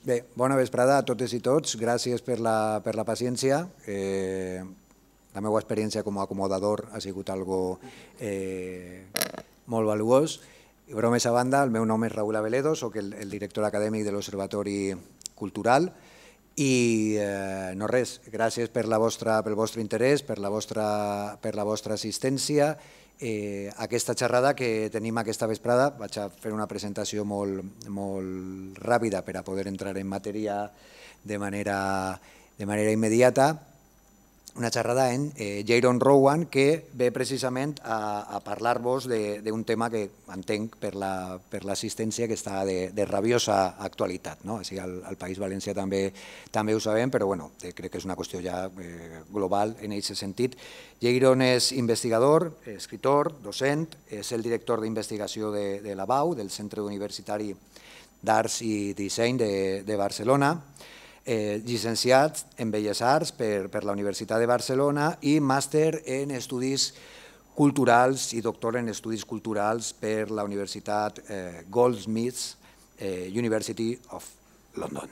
Bé, bona vesprada a totes i tots. Gràcies per la paciència. La meva experiència com a acomodador ha sigut algo molt valuós. I bromes a banda, el meu nom és Raúl Aveledo, soc el director acadèmic de l'Observatori Cultural i no res, gràcies pel vostre interès, per la vostra assistència. Aquesta xerrada que tenim aquesta vesprada, vaig a fer una presentació molt ràpida per a poder entrar en matèria de manera immediata. Una xerrada en Jaron Rowan que ve precisament a parlar-vos d'un tema que entenc per l'assistència que està de rabiosa actualitat. Al País Valencià també ho sabem, però crec que és una qüestió ja global en aquest sentit. Jaron és investigador, escritor, docent, és el director d'investigació de la BAU, del Centre Universitari d'Arts i Disseny de Barcelona, llicenciat en Belles Arts per la Universitat de Barcelona i màster en Estudis Culturals i doctor en Estudis Culturals per la Universitat Goldsmiths University of London.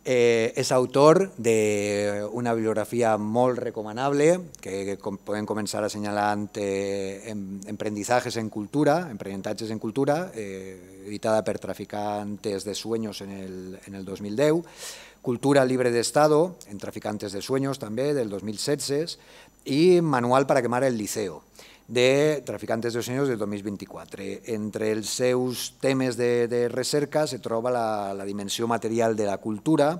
És autor d'una bibliografia molt recomanable que podem començar assenyalant Emprendizajes en Cultura, Emprenentatges en Cultura, editada per Traficantes de Sueños en el 2010, Cultura Libre de Estado, en Traficantes de Sueños també, del 2016, i Manual para quemar el liceo, de Traficantes de Sueños del 2024. Entre els seus temes de recerca se troba la dimensió material de la cultura,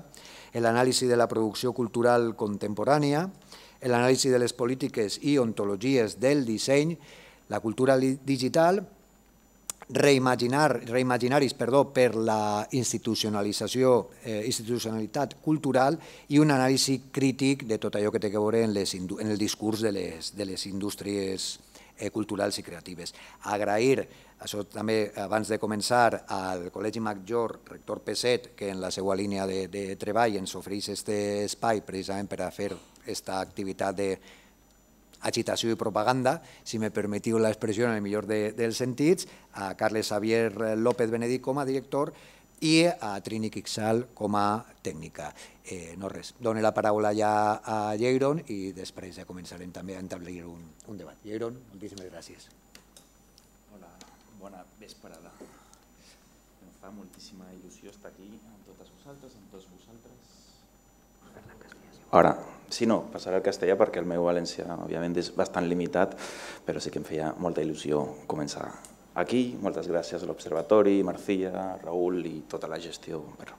l'anàlisi de la producció cultural contemporània, l'anàlisi de les polítiques i ontologies del disseny, la cultura digital, reimaginaris per la institucionalitat cultural i un anàlisi crític de tot allò que té a veure en el discurs de les indústries culturals i creatives. Agrair, això també abans de començar, al Col·legi Major Rector Peset, que en la seva línia de treball ens ofereix aquest espai precisament per a fer aquesta activitat d'agitació i propaganda, si me permetiu l'expressió en el millor dels sentits, a Carles Xavier López Benedit com a director i a Trini Quixal com a tècnica. No res, dono la paraula ja a Jaron i després ja començarem també a establir un debat. Jaron, moltíssimes gràcies. Hola, bona vesprada. Em fa moltíssima il·lusió estar aquí amb totes vosaltres, amb tots vosaltres. Ara, si no, passaré al castellà perquè el meu valencià, òbviament, és bastant limitat, però sí que em feia molta il·lusió començar aquí. Moltes gràcies a l'Observatori, Marcia, Raül i tota la gestió per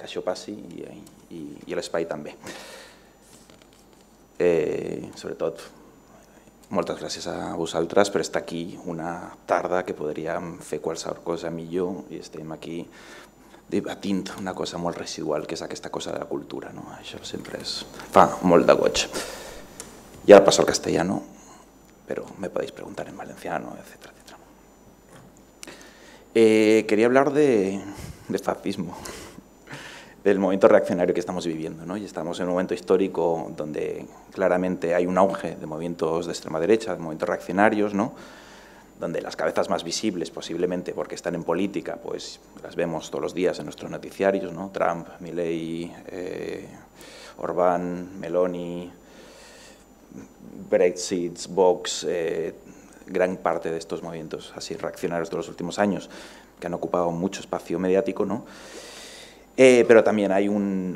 que això passi i l'espai també. Sobretot, moltes gràcies a vosaltres per estar aquí una tarda que podríem fer qualsevol cosa millor i estem aquí debatint una cosa molt residual que és aquesta cosa de la cultura. Això sempre fa molt de goig. Y ahora paso al castellano, pero me podéis preguntar en valenciano, etcétera, etcétera. Quería hablar de fascismo, del momento reaccionario que estamos viviendo, ¿no? Y estamos en un momento histórico donde claramente hay un auge de movimientos de extrema derecha, de movimientos reaccionarios, ¿no? Donde las cabezas más visibles, posiblemente porque están en política, pues las vemos todos los días en nuestros noticiarios, ¿no? Trump, Milei, Orbán, Meloni, Brexit, Vox, gran parte de estos movimientos así reaccionarios de los últimos años que han ocupado mucho espacio mediático, ¿no? Pero también hay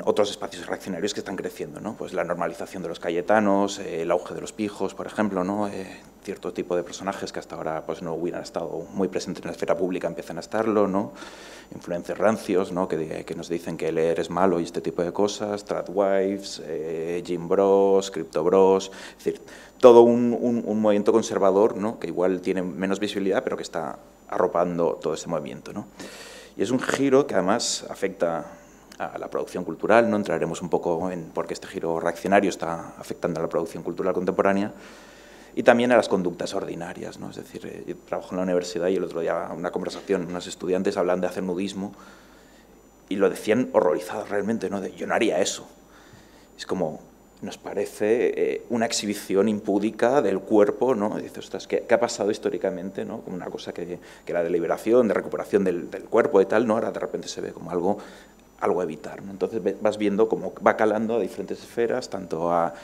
otros espacios reaccionarios que están creciendo, ¿no? Pues la normalización de los cayetanos, el auge de los pijos, por ejemplo, ¿no? Cierto tipo de personajes que hasta ahora pues, no hubieran estado muy presentes en la esfera pública empiezan a estarlo, ¿no? Influencers rancios, ¿no? que nos dicen que leer es malo y este tipo de cosas, Tradwives, Gym Bros, Crypto Bros, es decir, todo un movimiento conservador, ¿no? Que igual tiene menos visibilidad, pero que está arropando todo ese movimiento, ¿no? Y es un giro que además afecta a la producción cultural, ¿no? Entraremos un poco en por qué este giro reaccionario está afectando a la producción cultural contemporánea y también a las conductas ordinarias, ¿no? Es decir, yo trabajo en la universidad y el otro día en una conversación unos estudiantes hablan de hacer nudismo y lo decían horrorizados realmente, ¿no? Yo no haría eso. Es como, nos parece una exhibición impúdica del cuerpo, ¿no? Y dices, ostras, ¿qué ha pasado históricamente, ¿no? Como una cosa que era de liberación, de recuperación del cuerpo y tal, ¿no? Ahora de repente se ve como algo algo a evitar, ¿no? Entonces vas viendo cómo va calando a diferentes esferas, tanto a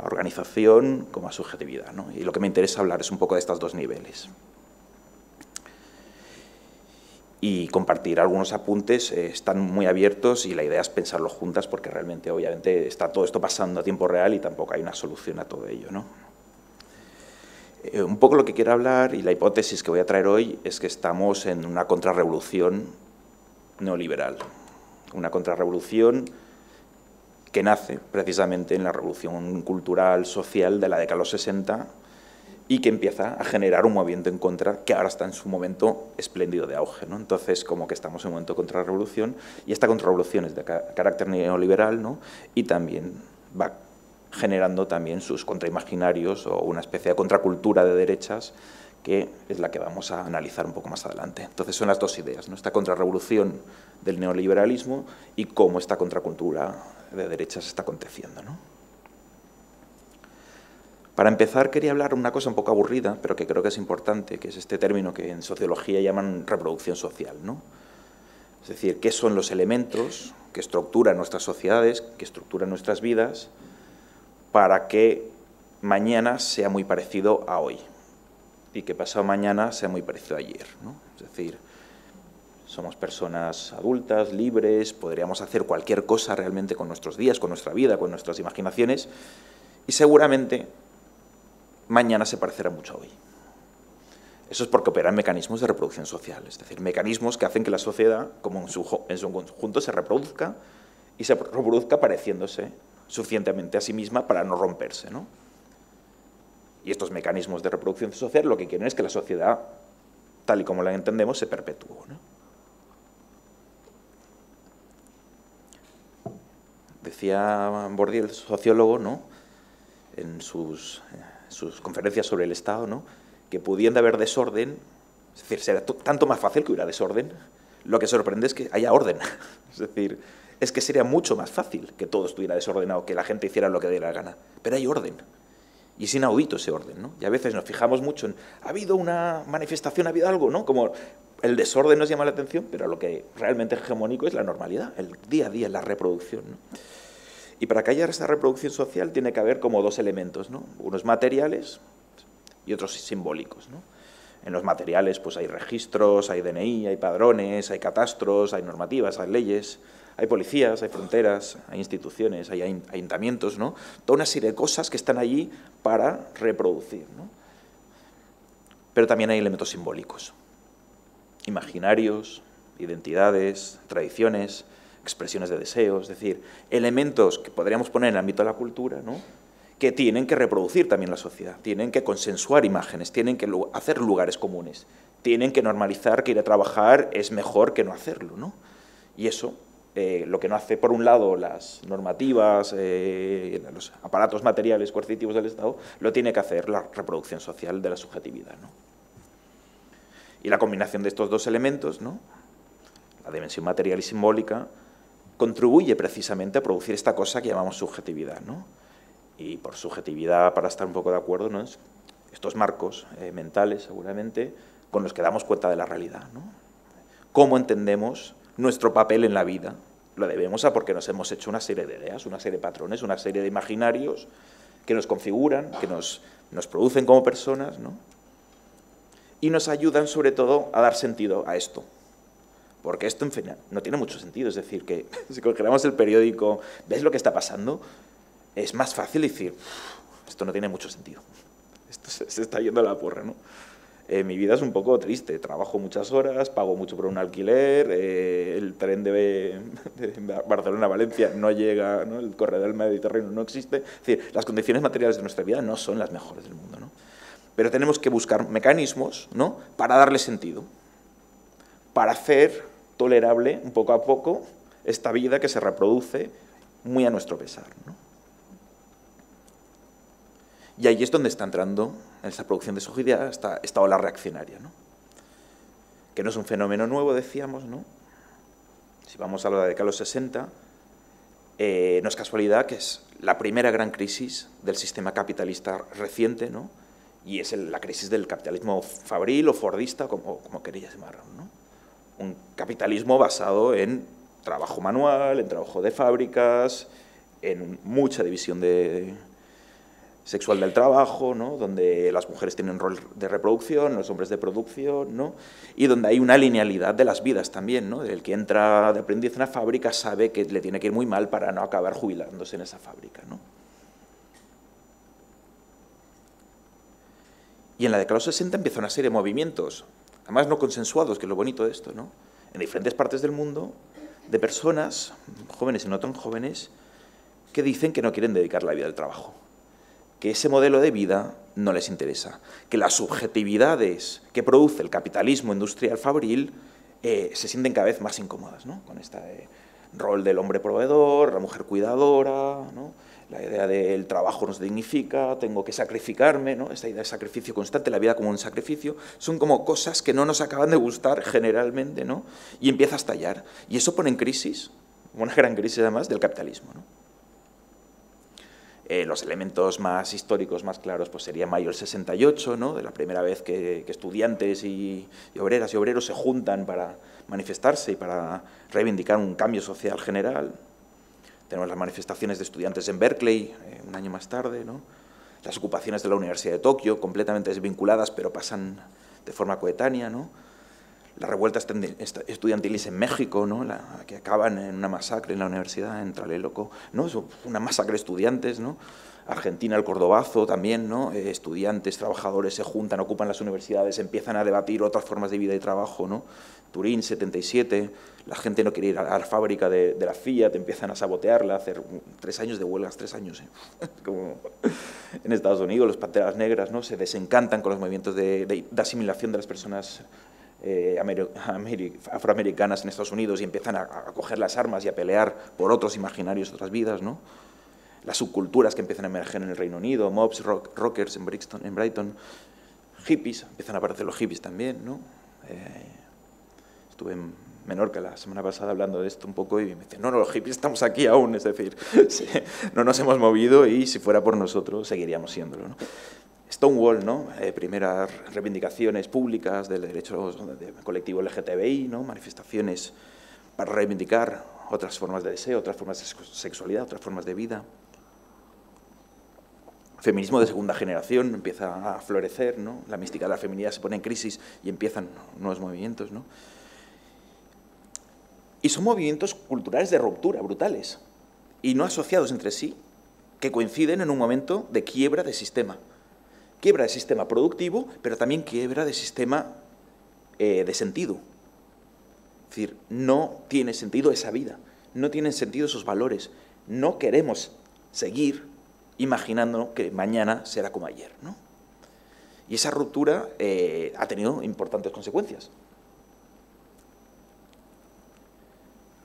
organización como a subjetividad, ¿no? Y lo que me interesa hablar es un poco de estos dos niveles. Y compartir algunos apuntes, están muy abiertos y la idea es pensarlo juntas porque realmente, obviamente, está todo esto pasando a tiempo real y tampoco hay una solución a todo ello, ¿no? Un poco lo que quiero hablar y la hipótesis que voy a traer hoy es que estamos en una contrarrevolución neoliberal, una contrarrevolución que nace precisamente en la revolución cultural, social de la década de los 60 y que empieza a generar un movimiento en contra que ahora está en su momento espléndido de auge, ¿no? Entonces, como que estamos en un momento de contrarrevolución y esta contrarrevolución es de carácter neoliberal, ¿no? Y también va generando también sus contraimaginarios o una especie de contracultura de derechas que es la que vamos a analizar un poco más adelante. Entonces son las dos ideas, ¿no? Esta contrarrevolución del neoliberalismo y cómo esta contracultura de derechas está aconteciendo, ¿no? Para empezar quería hablar una cosa un poco aburrida, pero que creo que es importante, que es este término que en sociología llaman reproducción social, ¿no? Es decir, qué son los elementos que estructuran nuestras sociedades, que estructuran nuestras vidas, para que mañana sea muy parecido a hoy y que pasado mañana sea muy parecido a ayer, ¿no? Es decir, somos personas adultas, libres, podríamos hacer cualquier cosa realmente con nuestros días, con nuestra vida, con nuestras imaginaciones y seguramente mañana se parecerá mucho a hoy. Eso es porque operan mecanismos de reproducción social, es decir, mecanismos que hacen que la sociedad, como en su conjunto, se reproduzca y se reproduzca pareciéndose suficientemente a sí misma para no romperse, ¿no? Y estos mecanismos de reproducción social lo que quieren es que la sociedad, tal y como la entendemos, se perpetúe, ¿no? Decía Bourdieu, el sociólogo, ¿no?, en sus conferencias sobre el Estado, ¿no?, que pudiendo haber desorden, es decir, será tanto más fácil que hubiera desorden, lo que sorprende es que haya orden. Es decir, es que sería mucho más fácil que todo estuviera desordenado, que la gente hiciera lo que diera la gana. Pero hay orden. Y es inaudito ese orden, ¿no? Y a veces nos fijamos mucho en, ¿ha habido una manifestación, ha habido algo?, ¿no? Como el desorden nos llama la atención, pero lo que realmente es hegemónico es la normalidad, el día a día, la reproducción, ¿no? Y para que haya esa reproducción social tiene que haber como dos elementos, ¿no? Unos materiales y otros simbólicos, ¿no? En los materiales pues hay registros, hay DNI, hay padrones, hay catastros, hay normativas, hay leyes, hay policías, hay fronteras, hay instituciones, hay ayuntamientos, ¿no? Toda una serie de cosas que están allí para reproducir, ¿no? Pero también hay elementos simbólicos, imaginarios, identidades, tradiciones, expresiones de deseos, es decir, elementos que podríamos poner en el ámbito de la cultura, ¿no?, que tienen que reproducir también la sociedad, tienen que consensuar imágenes, tienen que hacer lugares comunes, tienen que normalizar que ir a trabajar es mejor que no hacerlo, ¿no? Y eso, lo que no hace, por un lado, las normativas, los aparatos materiales coercitivos del Estado, lo tiene que hacer la reproducción social de la subjetividad, ¿no? Y la combinación de estos dos elementos, ¿no?, la dimensión material y simbólica, contribuye precisamente a producir esta cosa que llamamos subjetividad, ¿no? Y por subjetividad, para estar un poco de acuerdo, ¿no?, es estos marcos mentales, seguramente, con los que damos cuenta de la realidad, ¿no? Cómo entendemos nuestro papel en la vida. Lo debemos a porque nos hemos hecho una serie de ideas, una serie de patrones, una serie de imaginarios que nos configuran, que nos producen como personas, ¿no?, y nos ayudan, sobre todo, a dar sentido a esto. Porque esto, en fin, no tiene mucho sentido. Es decir, que si cogiéramos el periódico, ¿ves lo que está pasando?, es más fácil decir, esto no tiene mucho sentido, esto se está yendo a la porra, ¿no? Mi vida es un poco triste, trabajo muchas horas, pago mucho por un alquiler, el tren de Barcelona a Valencia no llega, ¿no?, el corredor del Mediterráneo no existe. Es decir, las condiciones materiales de nuestra vida no son las mejores del mundo, ¿no? Pero tenemos que buscar mecanismos, ¿no?, para darle sentido, para hacer tolerable, un poco a poco, esta vida que se reproduce muy a nuestro pesar, ¿no? Y ahí es donde está entrando, en esa producción de subjetividad, esta ola reaccionaria, ¿no?, que no es un fenómeno nuevo, decíamos, ¿no? Si vamos a la década de los 60, no es casualidad que es la primera gran crisis del sistema capitalista reciente, ¿no?, y es la crisis del capitalismo fabril o fordista, como queréis llamarlo, ¿no? Un capitalismo basado en trabajo manual, en trabajo de fábricas, en mucha división sexual del trabajo, ¿no? Donde las mujeres tienen un rol de reproducción, los hombres de producción, ¿no? Y donde hay una linealidad de las vidas también, ¿no? El que entra de aprendiz en una fábrica sabe que le tiene que ir muy mal para no acabar jubilándose en esa fábrica, ¿no? Y en la década de los 60 empieza una serie de movimientos, además no consensuados, que es lo bonito de esto, ¿no? En diferentes partes del mundo, de personas, jóvenes y no tan jóvenes, que dicen que no quieren dedicar la vida al trabajo, que ese modelo de vida no les interesa, que las subjetividades que produce el capitalismo industrial fabril se sienten cada vez más incómodas, ¿no? Con este rol del hombre proveedor, la mujer cuidadora, ¿no? La idea del trabajo nos dignifica, tengo que sacrificarme, ¿no? Esta idea de sacrificio constante, la vida como un sacrificio, son como cosas que no nos acaban de gustar generalmente, ¿no? Y empieza a estallar. Y eso pone en crisis, una gran crisis además, del capitalismo, ¿no? Los elementos más históricos, más claros, pues sería mayo del 68, ¿no? De la primera vez que estudiantes y obreras y obreros se juntan para manifestarse y para reivindicar un cambio social general. Tenemos las manifestaciones de estudiantes en Berkeley, un año más tarde, ¿no? Las ocupaciones de la Universidad de Tokio, completamente desvinculadas, pero pasan de forma coetánea, ¿no? Las revueltas estudiantiles en México, ¿no? Que acaban en una masacre en la universidad, en Tlatelolco, ¿no? Es una masacre de estudiantes, ¿no? Argentina, el Cordobazo también, ¿no? Estudiantes, trabajadores se juntan, ocupan las universidades, empiezan a debatir otras formas de vida y trabajo, ¿no? Turín, 77, la gente no quiere ir a la fábrica de la Fiat, empiezan a sabotearla, a hacer 3 años de huelgas, 3 años, como en Estados Unidos, los Panteras Negras, ¿no? Se desencantan con los movimientos de asimilación de las personas afroamericanas en Estados Unidos y empiezan a coger las armas y a pelear por otros imaginarios, otras vidas, ¿no? Las subculturas que empiezan a emerger en el Reino Unido, mobs, rockers en Brighton, hippies, empiezan a aparecer los hippies también, ¿no? Estuve en Menorca la semana pasada hablando de esto un poco y me dicen, no, los hippies estamos aquí aún, es decir, sí, no nos hemos movido y si fuera por nosotros seguiríamos siéndolo, ¿no? Stonewall, ¿no? Primeras reivindicaciones públicas del derecho del colectivo LGTBI, ¿no? Manifestaciones para reivindicar otras formas de deseo, otras formas de sexualidad, otras formas de vida. Feminismo de segunda generación empieza a florecer, ¿no? La mística de la feminidad se pone en crisis y empiezan nuevos movimientos, ¿no? Y son movimientos culturales de ruptura, brutales, y no asociados entre sí, que coinciden en un momento de quiebra de sistema. Quiebra de sistema productivo, pero también quiebra de sistema de sentido. Es decir, no tiene sentido esa vida, no tienen sentido esos valores. No queremos seguir imaginando que mañana será como ayer, ¿no? Y esa ruptura ha tenido importantes consecuencias.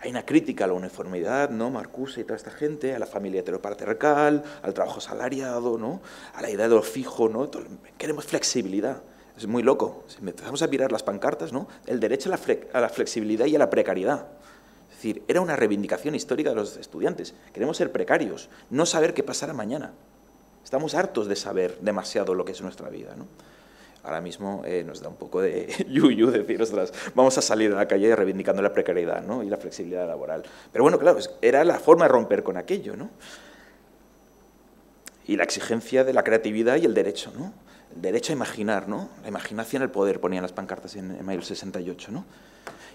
Hay una crítica a la uniformidad, ¿no? Marcuse y toda esta gente, a la familia heteropatriarcal, al trabajo asalariado, ¿no? A la idea de lo fijo, ¿no? Queremos flexibilidad. Es muy loco. Si empezamos a mirar las pancartas, ¿no? El derecho a la flexibilidad y a la precariedad. Es decir, era una reivindicación histórica de los estudiantes. Queremos ser precarios, no saber qué pasará mañana. Estamos hartos de saber demasiado lo que es nuestra vida, ¿no? Ahora mismo nos da un poco de yuyu decir, ostras, vamos a salir a la calle reivindicando la precariedad, ¿no? Y la flexibilidad laboral. Pero bueno, claro, era la forma de romper con aquello, ¿no? Y la exigencia de la creatividad y el derecho, ¿no? El derecho a imaginar, ¿no? La imaginación al poder, ponían las pancartas en mayo del 68, ¿no?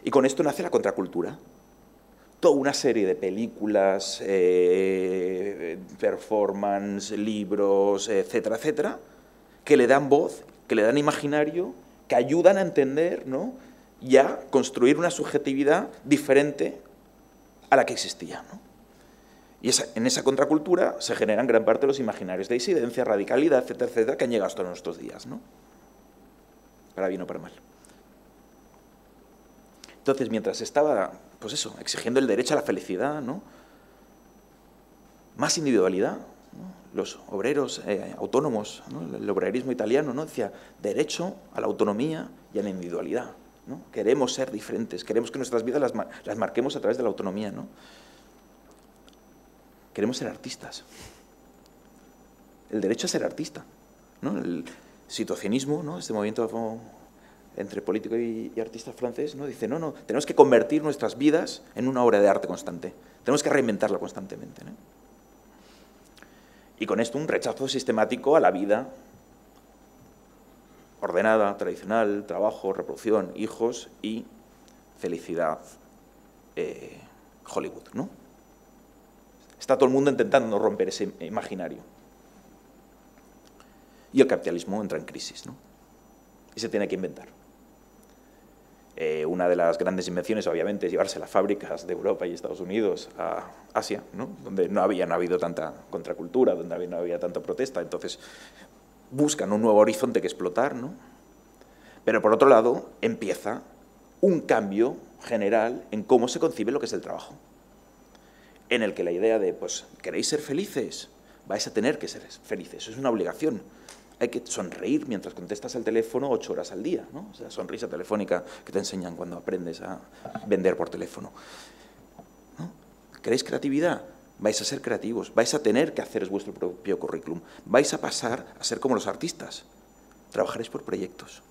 Y con esto nace la contracultura. Toda una serie de películas, performance, libros, etcétera, etcétera, que le dan voz, que le dan imaginario, que ayudan a entender, ¿no? Y a construir una subjetividad diferente a la que existía, ¿no? Y en esa contracultura se generan gran parte de los imaginarios de disidencia, radicalidad, etcétera, etcétera, que han llegado hasta nuestros días, ¿no? Para bien o para mal. Entonces, mientras estaba, pues eso, exigiendo el derecho a la felicidad, ¿no? Más individualidad, ¿no? Los obreros autónomos, ¿no? El obrerismo italiano, ¿no? Decía derecho a la autonomía y a la individualidad, ¿no? Queremos ser diferentes, queremos que nuestras vidas las marquemos a través de la autonomía, ¿no? Queremos ser artistas. El derecho a ser artista, ¿no? El situacionismo, ¿no? Este movimiento entre político y artista francés, ¿no? Dice, no, tenemos que convertir nuestras vidas en una obra de arte constante. Tenemos que reinventarla constantemente, ¿no? Y con esto un rechazo sistemático a la vida ordenada, tradicional, trabajo, reproducción, hijos y felicidad Hollywood, ¿no? Está todo el mundo intentando romper ese imaginario. Y el capitalismo entra en crisis, ¿no? Y se tiene que inventar. Una de las grandes invenciones, obviamente, es llevarse las fábricas de Europa y Estados Unidos a Asia, ¿no? Donde no ha habido tanta contracultura, donde no había tanta protesta. Entonces, buscan un nuevo horizonte que explotar, ¿no? Pero, por otro lado, empieza un cambio general en cómo se concibe lo que es el trabajo. En el que la idea de, pues, ¿queréis ser felices? Vais a tener que ser felices, eso es una obligación. Hay que sonreír mientras contestas al teléfono 8 horas al día, ¿no? O sea, sonrisa telefónica que te enseñan cuando aprendes a vender por teléfono, ¿no? ¿Queréis creatividad? Vais a ser creativos, vais a tener que hacer vuestro propio currículum, vais a pasar a ser como los artistas, trabajaréis por proyectos,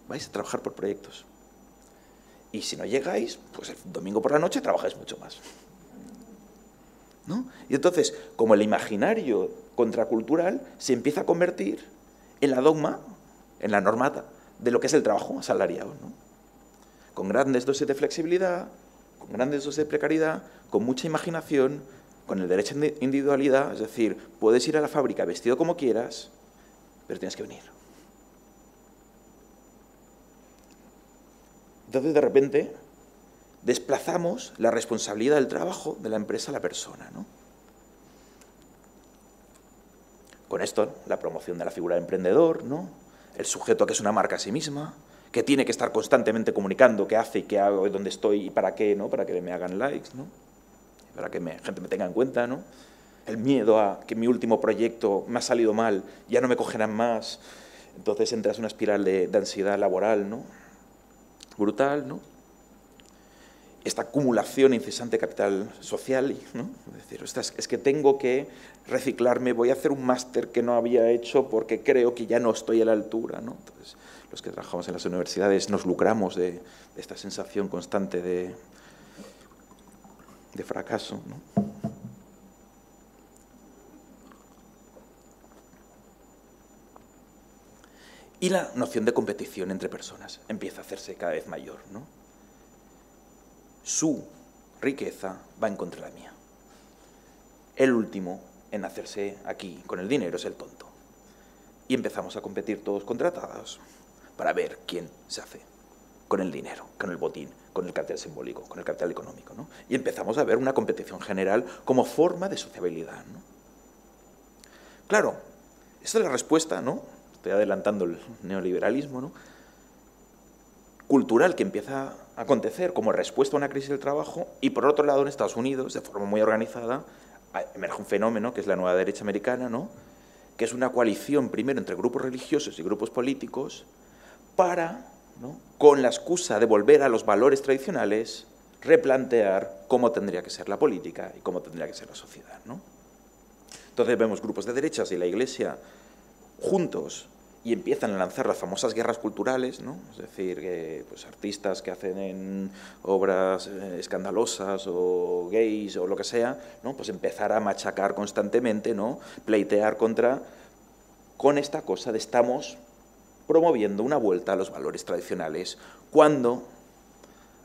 vais a trabajar por proyectos. Y si no llegáis, pues el domingo por la noche trabajáis mucho más, ¿no? Y entonces, como el imaginario contracultural se empieza a convertir en la dogma, en la normata de lo que es el trabajo asalariado, ¿no? Con grandes dosis de flexibilidad, con grandes dosis de precariedad, con mucha imaginación, con el derecho a individualidad, es decir, puedes ir a la fábrica vestido como quieras, pero tienes que venir. Entonces, de repente, desplazamos la responsabilidad del trabajo de la empresa a la persona, ¿no? Con esto, la promoción de la figura del emprendedor, ¿no? El sujeto que es una marca a sí misma, que tiene que estar constantemente comunicando qué hace y qué hago y dónde estoy y para qué, ¿no? Para que me hagan likes, ¿no? Para que gente me tenga en cuenta, ¿no? El miedo a que mi último proyecto me ha salido mal, ya no me cogerán más, entonces entras en una espiral de ansiedad laboral, ¿no? Brutal, ¿no? Esta acumulación incesante de capital social, ¿no? Es decir, es que tengo que reciclarme, voy a hacer un máster que no había hecho porque creo que ya no estoy a la altura, ¿no? Entonces, los que trabajamos en las universidades nos lucramos de esta sensación constante de fracaso, ¿no? Y la noción de competición entre personas empieza a hacerse cada vez mayor, ¿no? Su riqueza va en contra de la mía. El último en hacerse aquí con el dinero es el tonto. Y empezamos a competir todos contratados para ver quién se hace con el dinero, con el botín, con el capital simbólico, con el capital económico, ¿no? Y empezamos a ver una competición general como forma de sociabilidad, ¿no? Claro, esta es la respuesta, ¿no? Estoy adelantando el neoliberalismo, ¿no? Cultural que empieza a acontecer como respuesta a una crisis del trabajo, y por otro lado en Estados Unidos, de forma muy organizada, emerge un fenómeno que es la nueva derecha americana, ¿no? Que es una coalición primero entre grupos religiosos y grupos políticos para, ¿no?, con la excusa de volver a los valores tradicionales, replantear cómo tendría que ser la política y cómo tendría que ser la sociedad, ¿no? Entonces vemos grupos de derechas y la Iglesia juntos y empiezan a lanzar las famosas guerras culturales, ¿no? Es decir, pues, artistas que hacen obras escandalosas o gays o lo que sea, ¿no? Pues empezar a machacar constantemente, ¿no? Pleitear con esta cosa de estamos promoviendo una vuelta a los valores tradicionales cuando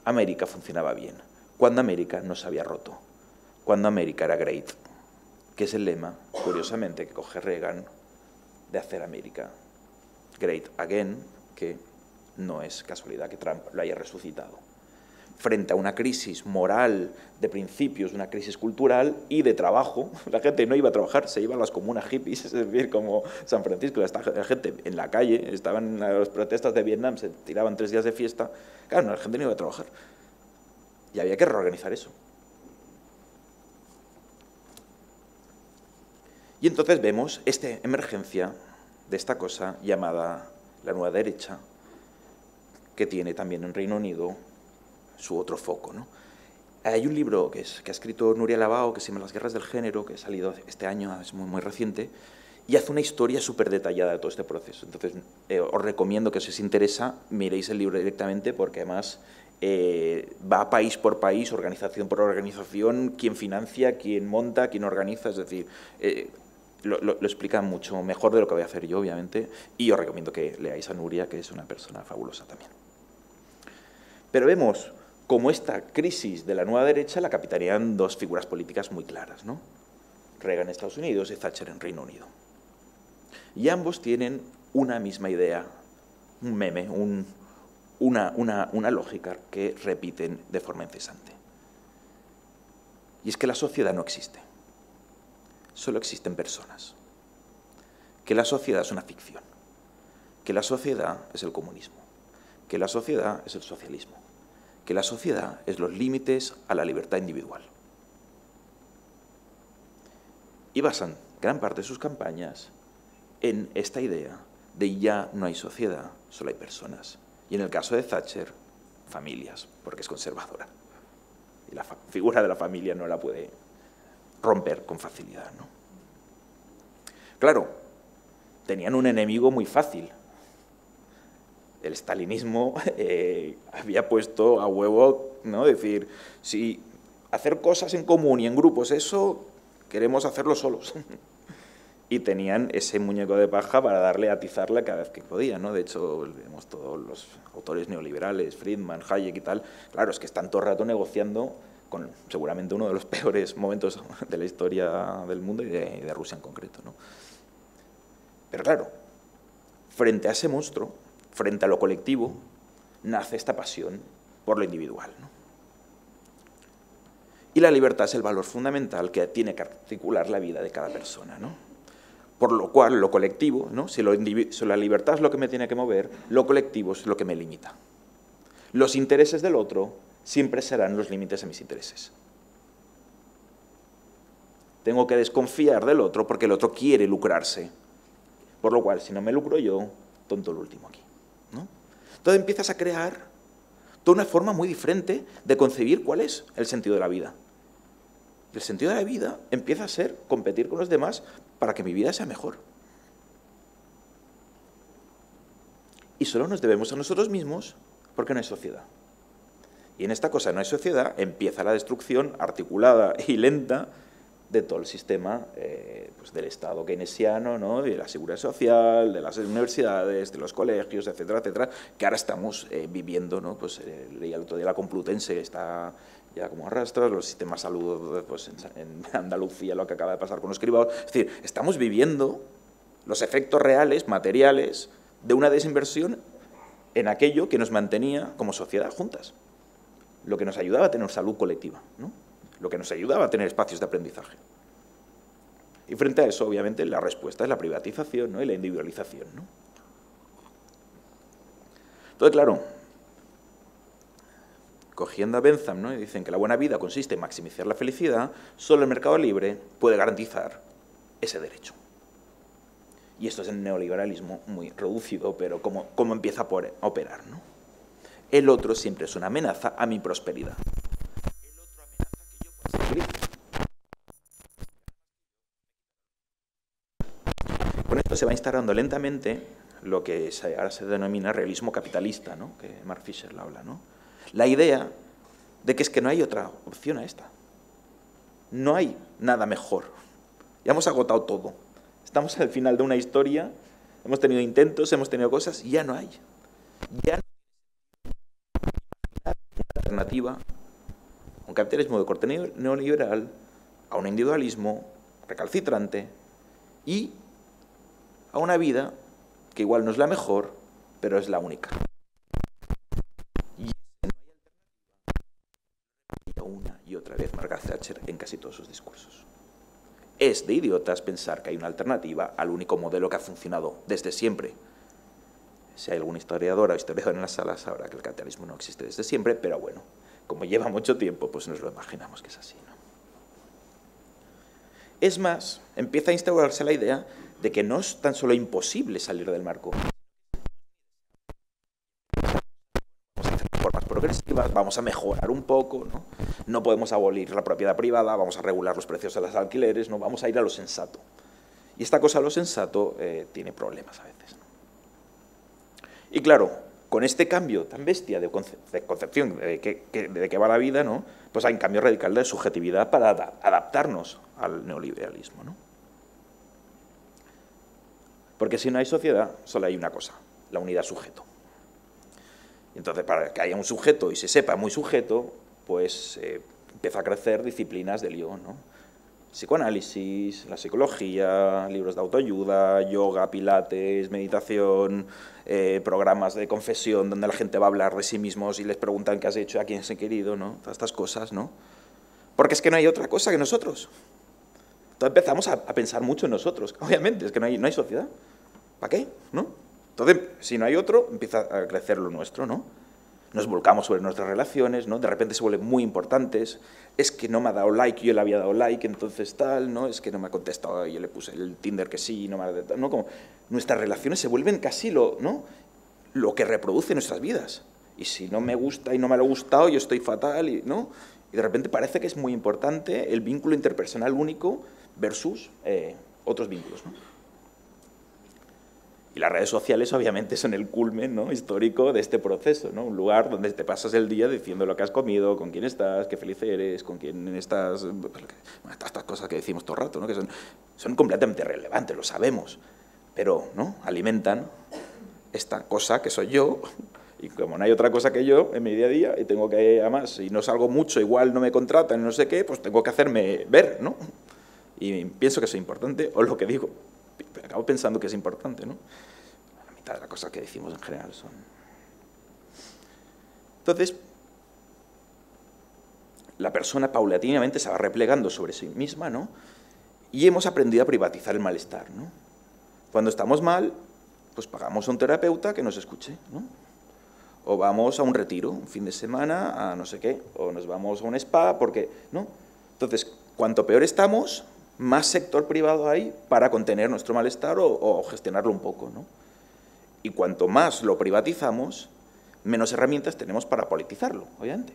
América funcionaba bien, cuando América no se había roto, cuando América era great, que es el lema, curiosamente, que coge Reagan de hacer América great again, que no es casualidad que Trump lo haya resucitado. Frente a una crisis moral de principios, una crisis cultural y de trabajo, la gente no iba a trabajar, se iba a las comunas hippies, es decir, como San Francisco, la gente en la calle, estaban en las protestas de Vietnam, se tiraban 3 días de fiesta, claro, la gente no iba a trabajar. Y había que reorganizar eso. Y entonces vemos esta emergencia de esta cosa llamada la nueva derecha, que tiene también en Reino Unido su otro foco, ¿no? Hay un libro que ha escrito Nuria Labao, que se llama Las guerras del género, que ha salido este año, es muy, muy reciente, y hace una historia súper detallada de todo este proceso. Entonces, os recomiendo que si os interesa, miréis el libro directamente, porque además va país por país, organización por organización, quién financia, quién monta, quién organiza, es decir, lo explica mucho mejor de lo que voy a hacer yo, obviamente, y os recomiendo que leáis a Nuria, que es una persona fabulosa también. Pero vemos cómo esta crisis de la nueva derecha la capitanean dos figuras políticas muy claras, ¿no? Reagan en Estados Unidos y Thatcher en Reino Unido. Y ambos tienen una misma idea, un meme, una lógica que repiten de forma incesante. Y es que la sociedad no existe. Solo existen personas. Que la sociedad es una ficción. Que la sociedad es el comunismo. Que la sociedad es el socialismo. Que la sociedad es los límites a la libertad individual. Y basan gran parte de sus campañas en esta idea de ya no hay sociedad, solo hay personas. Y en el caso de Thatcher, familias, porque es conservadora. Y la figura de la familia no la puede romper con facilidad, ¿no? Claro, tenían un enemigo muy fácil. El estalinismo había puesto a huevo, ¿no? Decir, si hacer cosas en común y en grupos, eso queremos hacerlo solos. Y tenían ese muñeco de paja para darle, atizarla cada vez que podían, ¿no? De hecho, vemos todos los autores neoliberales, Friedman, Hayek y tal, claro, es que están todo el rato negociando con seguramente uno de los peores momentos de la historia del mundo y de Rusia en concreto, ¿no? Pero claro, frente a ese monstruo, frente a lo colectivo, nace esta pasión por lo individual, ¿no? Y la libertad es el valor fundamental que tiene que articular la vida de cada persona, ¿no? Por lo cual, lo colectivo, ¿no? Si la libertad es lo que me tiene que mover, lo colectivo es lo que me limita. Los intereses del otro siempre serán los límites a mis intereses. Tengo que desconfiar del otro porque el otro quiere lucrarse. Por lo cual, si no me lucro yo, tonto el último aquí, ¿no? Entonces empiezas a crear toda una forma muy diferente de concebir cuál es el sentido de la vida. El sentido de la vida empieza a ser competir con los demás para que mi vida sea mejor. Y solo nos debemos a nosotros mismos porque no hay sociedad. Y en esta cosa no hay sociedad, empieza la destrucción articulada y lenta de todo el sistema pues del Estado keynesiano, ¿no? De la seguridad social, de las universidades, de los colegios, etcétera, etcétera, que ahora estamos viviendo, ¿no? Pues leía el otro día la Complutense, está ya como arrastras, los sistemas de salud pues, en Andalucía, lo que acaba de pasar con los cribados. Es decir, estamos viviendo los efectos reales, materiales, de una desinversión en aquello que nos mantenía como sociedad juntas, lo que nos ayudaba a tener salud colectiva, ¿no? Lo que nos ayudaba a tener espacios de aprendizaje. Y frente a eso, obviamente, la respuesta es la privatización, ¿no? Y la individualización, ¿no? Entonces, claro, cogiendo a Bentham, ¿no? Y dicen que la buena vida consiste en maximizar la felicidad, solo el mercado libre puede garantizar ese derecho. Y esto es el neoliberalismo muy reducido, pero cómo empieza a operar, ¿no? El otro siempre es una amenaza a mi prosperidad. El otro amenaza que yo pueda ser feliz. Con esto se va instaurando lentamente lo que ahora se denomina realismo capitalista, ¿no? Que Mark Fisher lo habla, ¿no? La idea de que es que no hay otra opción a esta. No hay nada mejor. Ya hemos agotado todo. Estamos al final de una historia, hemos tenido intentos, hemos tenido cosas, y ya no hay. Ya no hay una alternativa a un capitalismo de corte neoliberal, a un individualismo recalcitrante y a una vida que igual no es la mejor, pero es la única. Y una y otra vez Margaret Thatcher en casi todos sus discursos. Es de idiotas pensar que hay una alternativa al único modelo que ha funcionado desde siempre. Si hay algún historiador o historiador en la sala sabrá que el capitalismo no existe desde siempre, pero bueno, como lleva mucho tiempo, pues nos lo imaginamos que es así, ¿no? Es más, empieza a instaurarse la idea de que no es tan solo imposible salir del marco. Vamos a hacer reformas progresivas, vamos a mejorar un poco, ¿no? No podemos abolir la propiedad privada, vamos a regular los precios de los alquileres, no vamos a ir a lo sensato. Y esta cosa, lo sensato, tiene problemas a veces, ¿no? Y claro, con este cambio tan bestia de concepción de qué va la vida, ¿no? Pues hay un cambio radical de subjetividad para adaptarnos al neoliberalismo, ¿no? Porque si no hay sociedad, solo hay una cosa, la unidad sujeto. Y entonces, para que haya un sujeto y se sepa muy sujeto, pues empieza a crecer disciplinas de lío, ¿no? Psicoanálisis, la psicología, libros de autoayuda, yoga, pilates, meditación, programas de confesión donde la gente va a hablar de sí mismos y les preguntan qué has hecho, a quién has querido, ¿no? Todas estas cosas, ¿no? Porque es que no hay otra cosa que nosotros. Entonces empezamos a pensar mucho en nosotros. Obviamente, es que no hay sociedad. ¿Para qué? ¿No? Entonces, si no hay otro, empieza a crecer lo nuestro, ¿no? Nos volcamos sobre nuestras relaciones, ¿no? De repente se vuelven muy importantes. Es que no me ha dado like, yo le había dado like, entonces tal, ¿no? Es que no me ha contestado, yo le puse el Tinder que sí, no me ha dado, ¿no? Como nuestras relaciones se vuelven casi ¿no? Lo que reproduce nuestras vidas. Y si no me gusta y no me lo ha gustado, yo estoy fatal, ¿no? Y de repente parece que es muy importante el vínculo interpersonal único versus otros vínculos, ¿no? Y las redes sociales, obviamente, son el culmen, ¿no?, histórico de este proceso, ¿no? Un lugar donde te pasas el día diciendo lo que has comido, con quién estás, qué feliz eres, con quién estás... Bueno, estas cosas que decimos todo el rato, ¿no?, que son completamente relevantes, lo sabemos, pero, ¿no?, alimentan esta cosa que soy yo, y como no hay otra cosa que yo en mi día a día, y tengo que, además, si no salgo mucho, igual no me contratan, no sé qué, pues tengo que hacerme ver, ¿no? Y pienso que es importante, o lo que digo, acabo pensando que es importante, ¿no? La mitad de las cosas que decimos en general son... Entonces, la persona paulatinamente se va replegando sobre sí misma, ¿no? Y hemos aprendido a privatizar el malestar, ¿no? Cuando estamos mal, pues pagamos a un terapeuta que nos escuche, ¿no? O vamos a un retiro, un fin de semana, a no sé qué, o nos vamos a un spa, porque, ¿no? Entonces, cuanto peor estamos, más sector privado hay para contener nuestro malestar o gestionarlo un poco, ¿no? Y cuanto más lo privatizamos, menos herramientas tenemos para politizarlo, obviamente.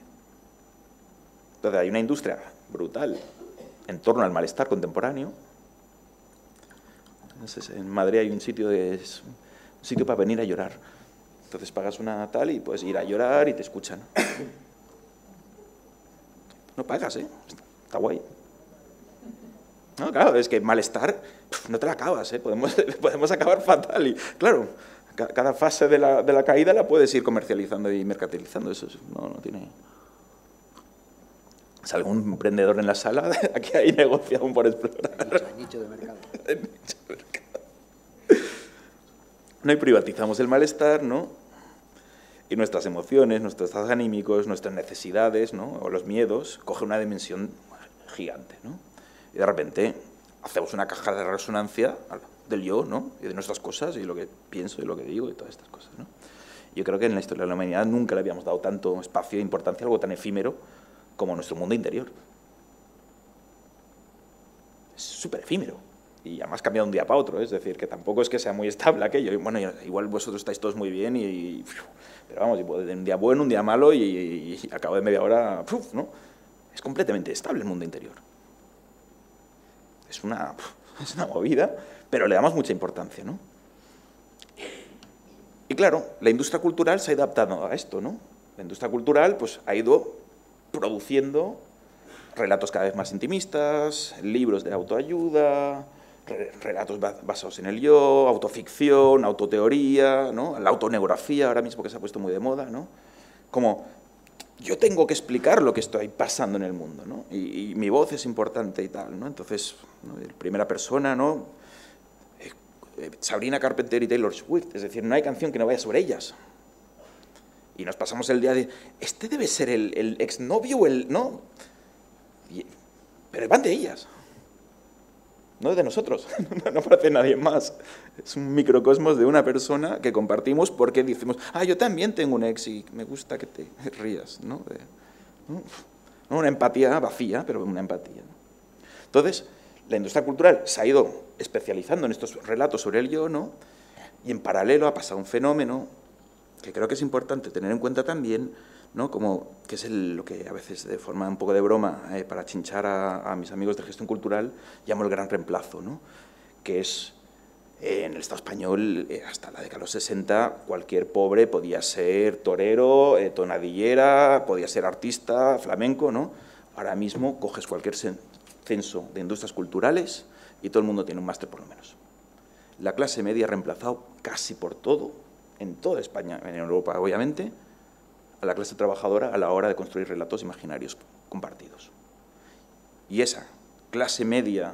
Entonces hay una industria brutal en torno al malestar contemporáneo. En Madrid hay un sitio para venir a llorar. Entonces pagas una tal y puedes ir a llorar y te escuchan. No pagas, ¿eh? Está guay. No, claro, es que malestar no te la acabas, ¿eh? Podemos acabar fatal. Y claro, cada fase de la caída la puedes ir comercializando y mercantilizando. Eso no tiene... ¿Es algún emprendedor en la sala? Aquí hay negocio aún por explorar. Nicho de mercado. No, y privatizamos el malestar, ¿no? Y nuestras emociones, nuestros estados anímicos, nuestras necesidades, ¿no?, o los miedos, cogen una dimensión gigante, ¿no? Y de repente hacemos una caja de resonancia del yo, ¿no?, y de nuestras cosas, y lo que pienso, y lo que digo, y todas estas cosas, ¿no? Yo creo que en la historia de la humanidad nunca le habíamos dado tanto espacio e importancia a algo tan efímero como nuestro mundo interior. Es súper efímero. Y además cambia de un día para otro, es decir, que tampoco es que sea muy estable aquello. Y bueno, igual vosotros estáis todos muy bien, pero vamos, un día bueno, un día malo, y a cabo de media hora, ¿no? Es completamente estable el mundo interior. Es una movida, pero le damos mucha importancia, ¿no? Y claro, la industria cultural se ha ido adaptando a esto, ¿no? La industria cultural pues, ha ido produciendo relatos cada vez más intimistas, libros de autoayuda, relatos basados en el yo, autoficción, autoteoría, ¿no?, la autoneografía ahora mismo que se ha puesto muy de moda, ¿no? Como yo tengo que explicar lo que estoy pasando en el mundo, ¿no? Y mi voz es importante y tal, ¿no? Entonces, ¿no?, en primera persona, ¿no?, Sabrina Carpenter y Taylor Swift, es decir, no hay canción que no vaya sobre ellas. Y nos pasamos el día de, este debe ser el exnovio o el... ¿no? Pero van de ellas, no de nosotros, no parece nadie más. Es un microcosmos de una persona que compartimos porque decimos, yo también tengo un ex y me gusta que te rías, ¿no? ¿No? Una empatía vacía, pero una empatía, ¿no? Entonces, la industria cultural se ha ido especializando en estos relatos sobre el yo, ¿no? Y en paralelo ha pasado un fenómeno que creo que es importante tener en cuenta también, ¿no?, como que es lo que a veces de forma un poco de broma, para chinchar a mis amigos de gestión cultural, llamo el gran reemplazo, ¿no?, que es, en el Estado español, hasta la década de los 60, cualquier pobre podía ser torero, tonadillera, podía ser artista, flamenco, ¿no? Ahora mismo coges cualquier censo de industrias culturales y todo el mundo tiene un máster por lo menos. La clase media ha reemplazado casi por todo, en toda España, en Europa obviamente, a la clase trabajadora a la hora de construir relatos imaginarios compartidos. Y esa clase media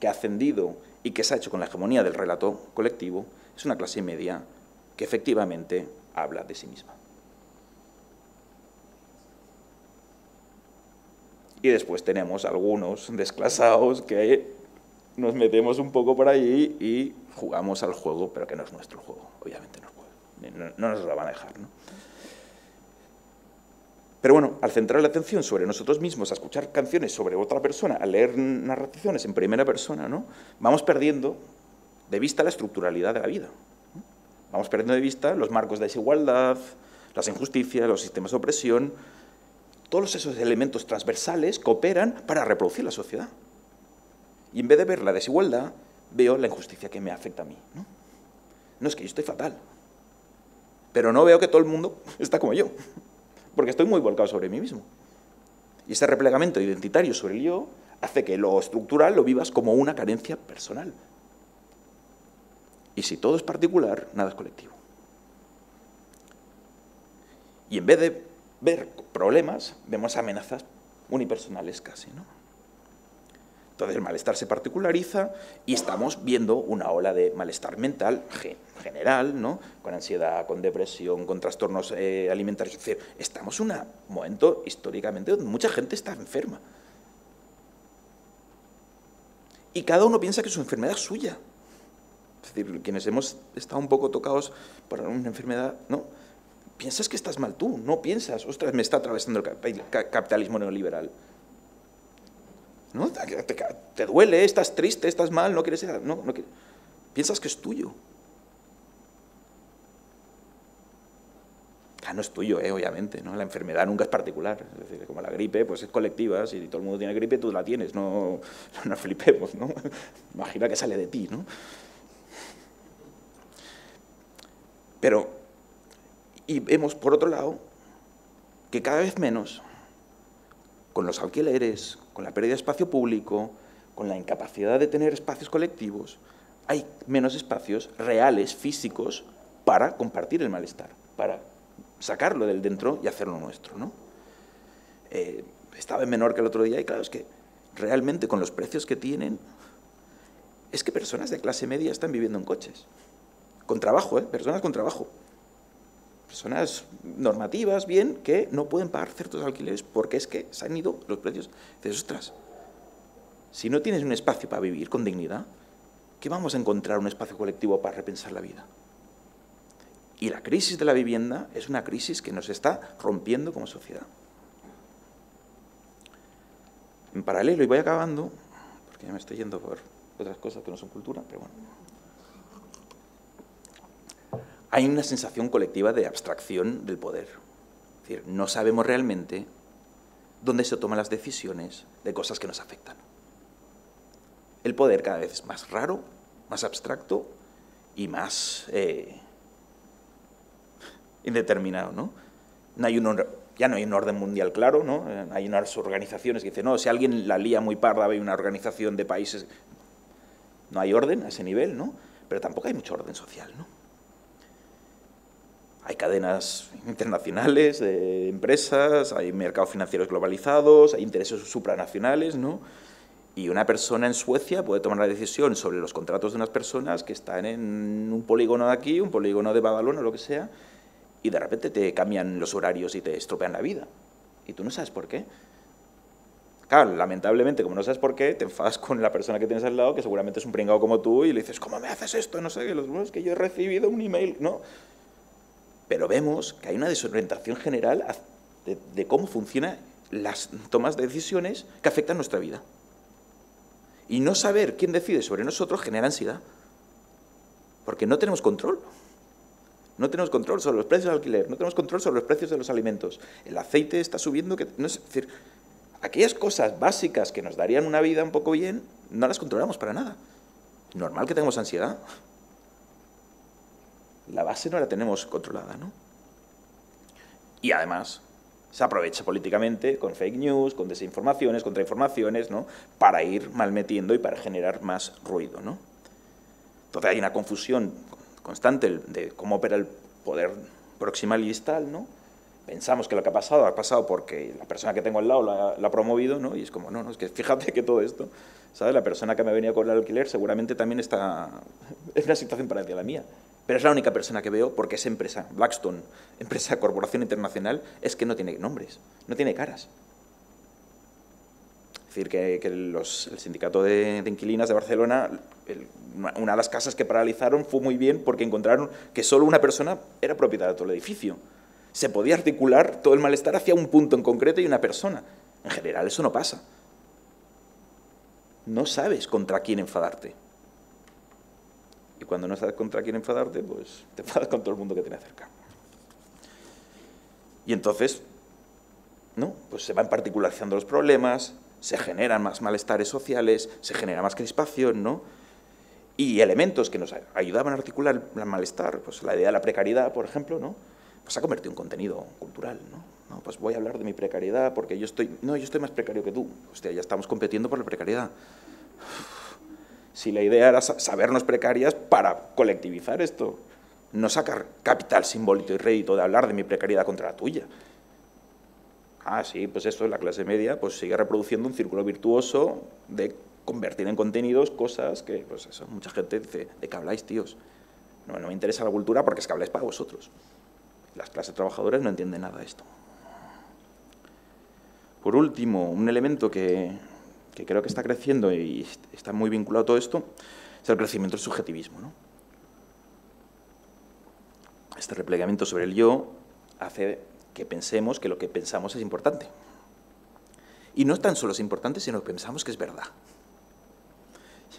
que ha ascendido y que se ha hecho con la hegemonía del relato colectivo es una clase media que efectivamente habla de sí misma. Y después tenemos algunos desclasados que nos metemos un poco por ahí y jugamos al juego, pero que no es nuestro juego, obviamente no es juego. No nos lo van a dejar, ¿no? Pero bueno, al centrar la atención sobre nosotros mismos, a escuchar canciones sobre otra persona, a leer narraciones en primera persona, ¿no?, vamos perdiendo de vista la estructuralidad de la vida, ¿no? Vamos perdiendo de vista los marcos de desigualdad, las injusticias, los sistemas de opresión, todos esos elementos transversales que operan para reproducir la sociedad. Y en vez de ver la desigualdad, veo la injusticia que me afecta a mí, ¿no? No, es que yo estoy fatal, pero no veo que todo el mundo está como yo, porque estoy muy volcado sobre mí mismo. Y ese replegamiento identitario sobre el yo hace que lo estructural lo vivas como una carencia personal. Y si todo es particular, nada es colectivo. Y en vez de ver problemas, vemos amenazas unipersonales casi, ¿no? Entonces el malestar se particulariza y estamos viendo una ola de malestar mental general, ¿no?, con ansiedad, con depresión, con trastornos alimentarios. Es decir, estamos en un momento históricamente donde mucha gente está enferma. Y cada uno piensa que su enfermedad es suya. Es decir, quienes hemos estado un poco tocados por una enfermedad, ¿no?, piensas que estás mal tú, no piensas, ostras, me está atravesando el capitalismo neoliberal. ¿No? Te duele, estás triste, estás mal, no quieres ser, no piensas que es tuyo. No es tuyo, obviamente, ¿no? La enfermedad nunca es particular. Es decir, como la gripe, pues es colectiva. Si todo el mundo tiene gripe, tú la tienes. No flipemos, ¿no? Imagina que sale de ti, ¿no? Pero, y vemos, por otro lado, que cada vez menos, con los alquileres, con la pérdida de espacio público, con la incapacidad de tener espacios colectivos, hay menos espacios reales, físicos, para compartir el malestar, para sacarlo del dentro y hacerlo nuestro, ¿no? Estaba en Menorca el otro día y claro, es que realmente con los precios que tienen, es que personas de clase media están viviendo en coches, con trabajo, personas con trabajo. Personas normativas, bien, que no pueden pagar ciertos alquileres porque es que se han ido los precios. Dices, ostras, si no tienes un espacio para vivir con dignidad, ¿qué vamos a encontrar un espacio colectivo para repensar la vida? Y la crisis de la vivienda es una crisis que nos está rompiendo como sociedad. En paralelo, y voy acabando, porque ya me estoy yendo por otras cosas que no son cultura, pero bueno. Hay una sensación colectiva de abstracción del poder. Es decir, no sabemos realmente dónde se toman las decisiones de cosas que nos afectan. El poder cada vez es más raro, más abstracto y más indeterminado, ¿no? Ya no hay un orden mundial claro, ¿no? Hay unas organizaciones que dicen, no, si alguien la lía muy parda, hay una organización de países. No hay orden a ese nivel, ¿no? Pero tampoco hay mucho orden social, ¿no? Hay cadenas internacionales de empresas, hay mercados financieros globalizados, hay intereses supranacionales, ¿no? Y una persona en Suecia puede tomar la decisión sobre los contratos de unas personas que están en un polígono de aquí, un polígono de Badalona, o lo que sea, y de repente te cambian los horarios y te estropean la vida. Y tú no sabes por qué. Claro, lamentablemente, como no sabes por qué, te enfadas con la persona que tienes al lado, que seguramente es un pringao como tú, y le dices, ¿cómo me haces esto? No sé, es que yo he recibido un email, ¿no? Pero vemos que hay una desorientación general de cómo funcionan las tomas de decisiones que afectan nuestra vida. Y no saber quién decide sobre nosotros genera ansiedad, porque no tenemos control. No tenemos control sobre los precios del alquiler, no tenemos control sobre los precios de los alimentos. El aceite está subiendo, no es decir, aquellas cosas básicas que nos darían una vida un poco bien, no las controlamos para nada. Normal que tengamos ansiedad. La base no la tenemos controlada, ¿no? Y además se aprovecha políticamente con fake news, con desinformaciones, contrainformaciones, ¿no? Para ir malmetiendo y para generar más ruido, ¿no? Entonces hay una confusión constante de cómo opera el poder proximal y distal, ¿no? Pensamos que lo que ha pasado porque la persona que tengo al lado la ha promovido, ¿no? Y es como, no, es que fíjate que todo esto, ¿sabes? La persona que me ha venido a cobrar el alquiler seguramente también está en una situación parecida a la mía. Pero es la única persona que veo porque esa empresa, Blackstone, empresa, corporación internacional, es que no tiene nombres, no tiene caras. Es decir, que el sindicato de inquilinas de Barcelona, una de las casas que paralizaron fue muy bien porque encontraron que solo una persona era propietaria de todo el edificio. Se podía articular todo el malestar hacia un punto en concreto y una persona. En general eso no pasa. No sabes contra quién enfadarte. Y cuando no sabes contra quién enfadarte, pues te enfadas con todo el mundo que tiene cerca. Y entonces, ¿no? Pues se van particularizando los problemas, se generan más malestares sociales, se genera más crispación, ¿no? Y elementos que nos ayudaban a articular el malestar, pues la idea de la precariedad, por ejemplo, ¿no? Pues se ha convertido en contenido cultural, ¿no? Pues voy a hablar de mi precariedad porque yo estoy más precario que tú. Hostia, ya estamos compitiendo por la precariedad. Si la idea era sabernos precarias para colectivizar esto, no sacar capital simbólico y rédito de hablar de mi precariedad contra la tuya. Ah, sí, pues eso, la clase media pues sigue reproduciendo un círculo virtuoso de convertir en contenidos cosas que, pues eso, mucha gente dice, ¿de qué habláis, tíos? No me interesa la cultura porque es que habláis para vosotros. Las clases trabajadoras no entienden nada de esto. Por último, un elemento que creo que está creciendo y está muy vinculado a todo esto es el crecimiento del subjetivismo, ¿no? Este replegamiento sobre el yo hace que pensemos que lo que pensamos es importante. Y no tan solo es importante, sino que pensamos que es verdad.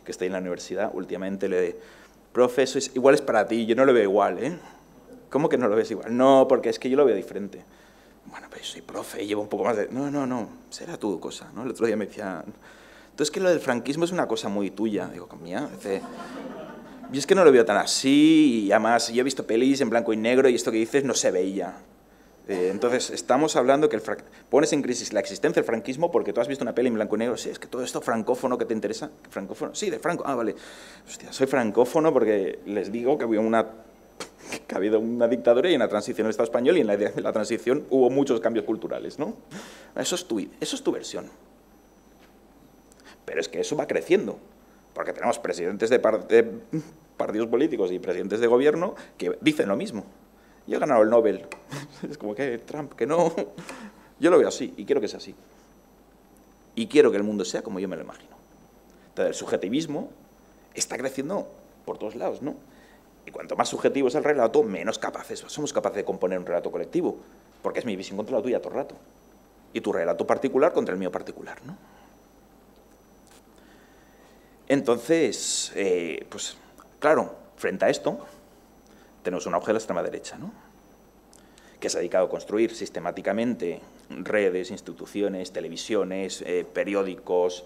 Que estoy en la universidad, últimamente profe, eso igual es para ti, yo no lo veo igual, ¿eh? ¿Cómo que no lo ves igual? No, porque es que yo lo veo diferente. Bueno, pues soy profe y llevo un poco más de... No, será tu cosa, ¿no? El otro día me decían, entonces que lo del franquismo es una cosa muy tuya. Digo, mía, yo es que no lo veo tan así y además yo he visto pelis en blanco y negro y esto que dices no se veía. Entonces, estamos hablando que pones en crisis la existencia del franquismo porque tú has visto una peli en blanco y negro. Sí, es que todo esto francófono que te interesa. ¿Francófono? Sí, de Franco. Ah, vale. Hostia, soy francófono porque les digo que ha habido una dictadura y una transición en el Estado español y en la transición hubo muchos cambios culturales, ¿no? Eso es tu versión. Pero es que eso va creciendo, porque tenemos presidentes de partidos políticos y presidentes de gobierno que dicen lo mismo. Yo he ganado el Nobel. Es como que Trump, que no. Yo lo veo así y quiero que sea así. Y quiero que el mundo sea como yo me lo imagino. Entonces, el subjetivismo está creciendo por todos lados, ¿no? Y cuanto más subjetivo es el relato, menos somos capaces de componer un relato colectivo, porque es mi visión contra la tuya todo el rato. Y tu relato particular contra el mío particular, ¿no? Entonces, pues, claro, frente a esto, tenemos un auge de la extrema derecha, ¿no? Que se ha dedicado a construir sistemáticamente redes, instituciones, televisiones, periódicos,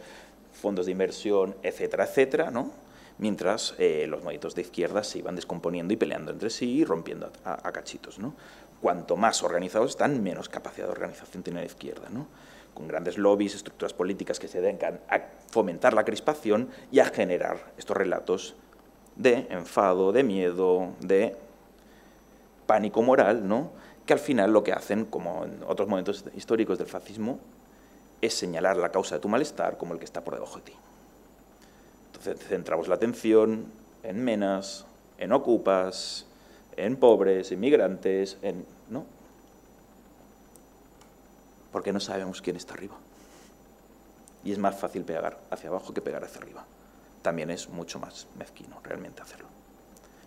fondos de inversión, etcétera, etcétera, ¿no? Mientras los movimientos de izquierda se iban descomponiendo y peleando entre sí y rompiendo a cachitos, ¿no? Cuanto más organizados están, menos capacidad de organización tiene la izquierda, ¿no? Con grandes lobbies, estructuras políticas que se dedican a fomentar la crispación y a generar estos relatos de enfado, de miedo, de pánico moral, ¿no? Que al final lo que hacen, como en otros momentos históricos del fascismo, es señalar la causa de tu malestar como el que está por debajo de ti. Entonces centramos la atención en menas, en ocupas, en pobres, inmigrantes, ¿no? Porque no sabemos quién está arriba. Y es más fácil pegar hacia abajo que pegar hacia arriba. También es mucho más mezquino realmente hacerlo.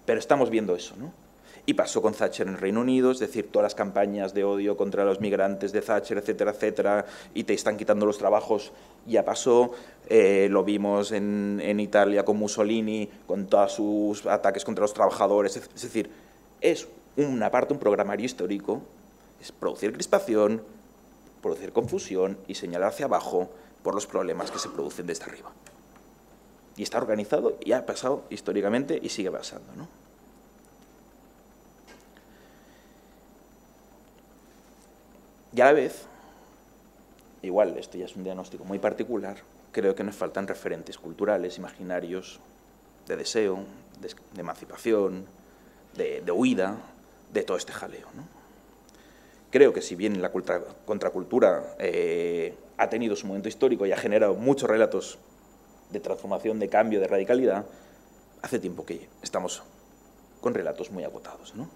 Pero estamos viendo eso, ¿no? Y pasó con Thatcher en Reino Unido, es decir, todas las campañas de odio contra los migrantes de Thatcher, etcétera, etcétera, y te están quitando los trabajos, ya pasó. Lo vimos en Italia con Mussolini, con todos sus ataques contra los trabajadores. Es decir, es una parte, un programario histórico, es producir crispación, producir confusión y señalar hacia abajo por los problemas que se producen desde arriba. Y está organizado y ha pasado históricamente y sigue pasando, ¿no? Y a la vez, igual esto ya es un diagnóstico muy particular, creo que nos faltan referentes culturales, imaginarios, de deseo, de emancipación, de huida, de todo este jaleo, ¿no? Creo que si bien la contracultura ha tenido su momento histórico y ha generado muchos relatos de transformación, de cambio, de radicalidad, hace tiempo que estamos con relatos muy agotados, ¿no?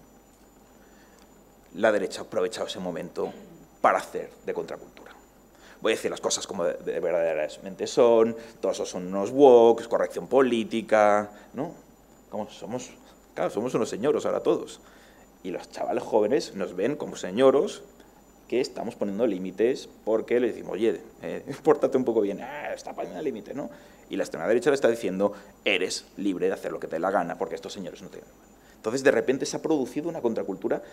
La derecha ha aprovechado ese momento para hacer de contracultura. Voy a decir las cosas como de verdaderamente son, todos esos son unos woks, corrección política, ¿no? Como somos, claro, somos unos señoros ahora todos. Y los chavales jóvenes nos ven como señoros que estamos poniendo límites porque le decimos, oye, pórtate un poco bien, está poniendo el límite, ¿no? Y la extrema derecha le está diciendo, eres libre de hacer lo que te dé la gana porque estos señores no te... Entonces, de repente se ha producido una contracultura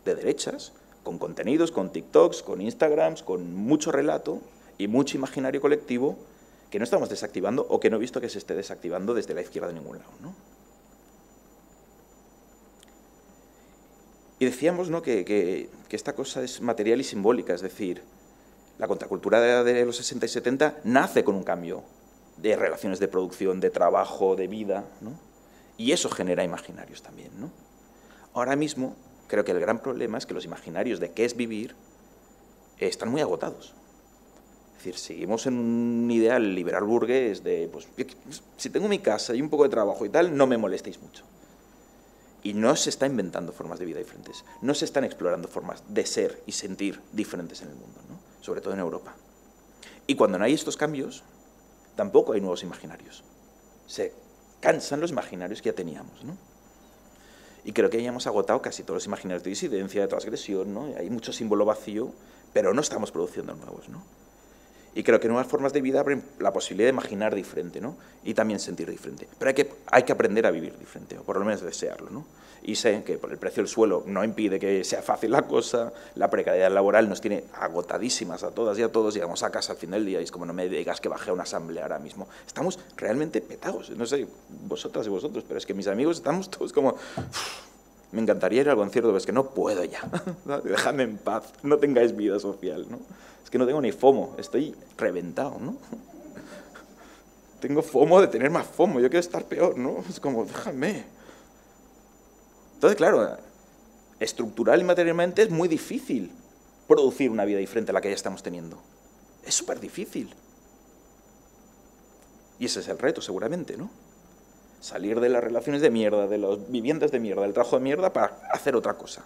de derechas, con contenidos, con TikToks, con Instagrams, con mucho relato y mucho imaginario colectivo que no estamos desactivando o que no he visto que se esté desactivando desde la izquierda de ningún lado, ¿no? Y decíamos, ¿no?, que esta cosa es material y simbólica, es decir, la contracultura de los 60 y 70 nace con un cambio de relaciones de producción, de trabajo, de vida, ¿no? Y eso genera imaginarios también, ¿no? Ahora mismo creo que el gran problema es que los imaginarios de qué es vivir están muy agotados. Es decir, seguimos en un ideal liberal burgués de, pues, si tengo mi casa y un poco de trabajo y tal, no me molestéis mucho. Y no se está inventando formas de vida diferentes, no se están explorando formas de ser y sentir diferentes en el mundo, ¿no? Sobre todo en Europa. Y cuando no hay estos cambios, tampoco hay nuevos imaginarios. Se cansan los imaginarios que ya teníamos, ¿no? Y creo que ya hemos agotado casi todos los imaginarios de disidencia, de transgresión, ¿no? Hay mucho símbolo vacío, pero no estamos produciendo nuevos, ¿no? Y creo que nuevas formas de vida abren la posibilidad de imaginar diferente, ¿no? Y también sentir diferente. Pero hay que aprender a vivir diferente, o por lo menos desearlo, ¿no? Y sé que por el precio del suelo no impide que sea fácil la cosa, la precariedad laboral nos tiene agotadísimas a todas y a todos, llegamos a casa al fin del día y es como no me digas que bajé a una asamblea ahora mismo. Estamos realmente petados, no sé, vosotras y vosotros, pero es que mis amigos estamos todos como... me encantaría ir al concierto, pero es que no puedo ya. Dejadme en paz, no tengáis vida social, ¿no? Es que no tengo ni FOMO, estoy reventado, ¿no? Tengo FOMO de tener más FOMO, yo quiero estar peor, ¿no? Es como, déjame. Entonces, claro, estructural y materialmente es muy difícil producir una vida diferente a la que ya estamos teniendo. Es súper difícil. Y ese es el reto, seguramente, ¿no? Salir de las relaciones de mierda, de las viviendas de mierda, del trabajo de mierda para hacer otra cosa.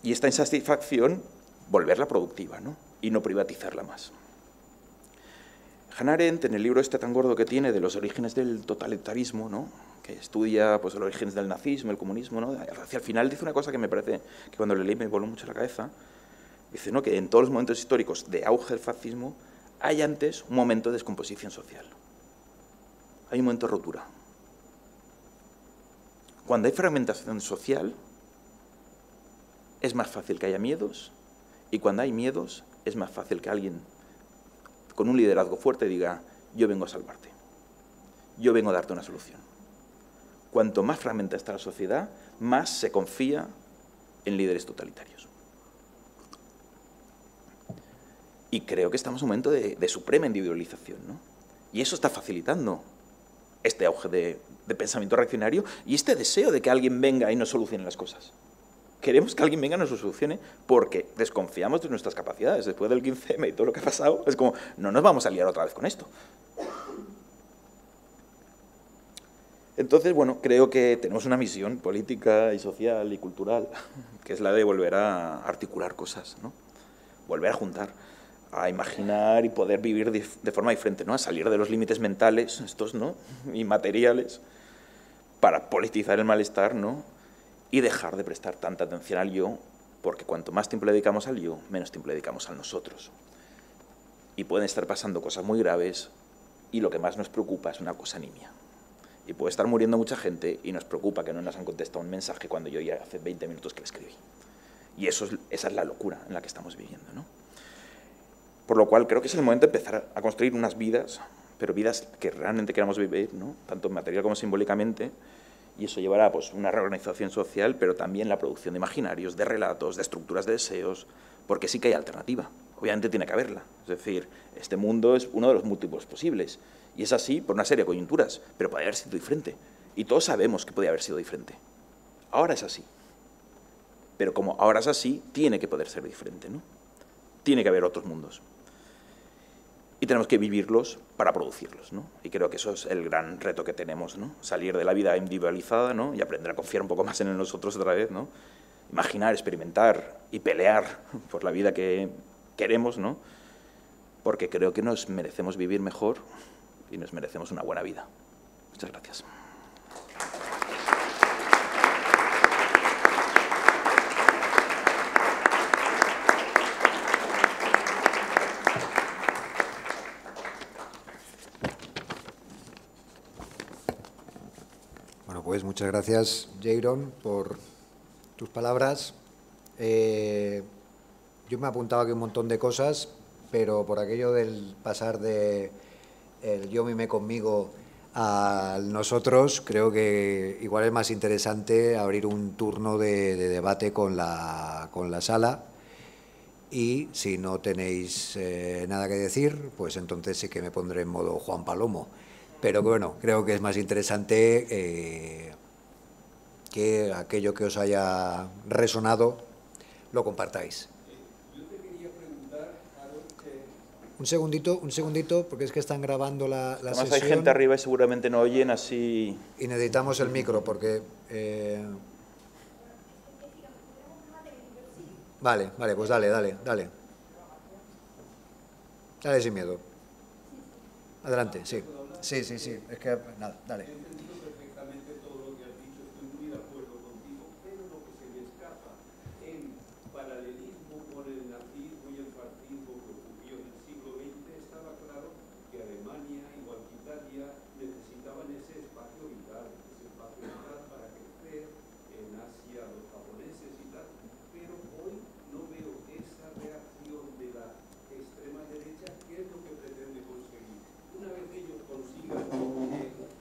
Y esta insatisfacción, volverla productiva, ¿no? Y no privatizarla más. Hannah Arendt, en el libro este tan gordo que tiene de los orígenes del totalitarismo, ¿no?, que estudia, pues, los orígenes del nazismo, el comunismo, ¿no?, hacia el final dice una cosa que me parece que cuando le leí me voló mucho la cabeza. Dice, ¿no?, que en todos los momentos históricos de auge del fascismo hay antes un momento de descomposición social. Hay un momento de rotura. Cuando hay fragmentación social, es más fácil que haya miedos, y cuando hay miedos, es más fácil que alguien con un liderazgo fuerte diga, yo vengo a salvarte, yo vengo a darte una solución. Cuanto más fragmentada está la sociedad, más se confía en líderes totalitarios. Y creo que estamos en un momento de suprema individualización, ¿no? Y eso está facilitando este auge de pensamiento reaccionario y este deseo de que alguien venga y nos solucione las cosas. Queremos que alguien venga y nos lo solucione porque desconfiamos de nuestras capacidades. Después del 15M y todo lo que ha pasado, es como, no nos vamos a liar otra vez con esto. Entonces, bueno, creo que tenemos una misión política y social y cultural, que es la de volver a articular cosas, ¿no? Volver a juntar, a imaginar y poder vivir de forma diferente, ¿no? A salir de los límites mentales, estos, ¿no?, y materiales, para politizar el malestar, ¿no?, y dejar de prestar tanta atención al yo, porque cuanto más tiempo le dedicamos al yo, menos tiempo le dedicamos a nosotros. Y pueden estar pasando cosas muy graves y lo que más nos preocupa es una cosa nimia. Y puede estar muriendo mucha gente y nos preocupa que no nos han contestado un mensaje cuando yo ya hace 20 minutos que le escribí. Y esa es la locura en la que estamos viviendo, ¿no? Por lo cual creo que es el momento de empezar a construir unas vidas, pero vidas que realmente queramos vivir, ¿no? Tanto material como simbólicamente, y eso llevará pues, una reorganización social, pero también la producción de imaginarios, de relatos, de estructuras de deseos, porque sí que hay alternativa. Obviamente tiene que haberla. Es decir, este mundo es uno de los múltiples posibles. Y es así por una serie de coyunturas, pero podría haber sido diferente. Y todos sabemos que podía haber sido diferente. Ahora es así. Pero como ahora es así, tiene que poder ser diferente, ¿no? Tiene que haber otros mundos. Y tenemos que vivirlos para producirlos, ¿no? Y creo que eso es el gran reto que tenemos, ¿no? Salir de la vida individualizada, ¿no? Y aprender a confiar un poco más en nosotros otra vez, ¿no? Imaginar, experimentar y pelear por la vida que queremos, ¿no? Porque creo que nos merecemos vivir mejor y nos merecemos una buena vida. Muchas gracias. Bueno, pues muchas gracias, Jairon, por tus palabras. Yo me he apuntado aquí un montón de cosas, pero por aquello del pasar de el yo mime conmigo al nosotros, creo que igual es más interesante abrir un turno de debate con la sala. Y si no tenéis nada que decir, pues entonces sí que me pondré en modo Juan Palomo. Pero bueno, creo que es más interesante que aquello que os haya resonado lo compartáis. Yo te quería preguntar, Harold, Un segundito, porque es que están grabando la Además sesión. hay gente arriba y seguramente no oyen, así... Y necesitamos el micro, porque... Vale, pues dale. Dale sin miedo. Adelante, sí. Sí, es que... Nada, dale. he entendido perfectamente todo lo que has dicho, estoy muy de acuerdo contigo, pero lo que se me escapa en paralelismo con el nazismo y el fascismo que ocurrió en el siglo XX, estaba claro que Alemania, igual que Italia, necesitaban ese espacio vital para crecer, en Asia los japoneses y tal, pero hoy no veo esa reacción de la extrema derecha. ¿Qué es lo que pretende conseguir? Una vez ellos consigan,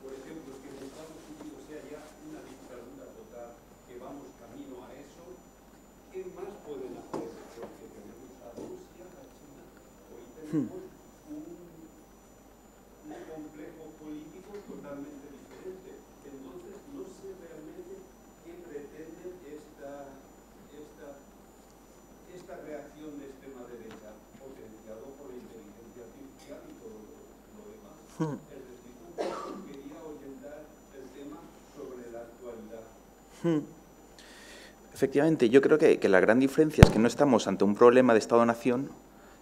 por ejemplo, que en Estados Unidos sea ya una dictadura total, que vamos camino a eso, ¿qué más pueden hacer? Porque tenemos a Rusia, a China, hoy tenemos un complejo político totalmente diferente. Entonces, no sé realmente qué pretenden esta reacción de extrema derecha, potenciado por la inteligencia artificial y todo lo demás. Es decir, un poco quería orientar el tema sobre la actualidad. Efectivamente, yo creo que la gran diferencia es que no estamos ante un problema de Estado-nación,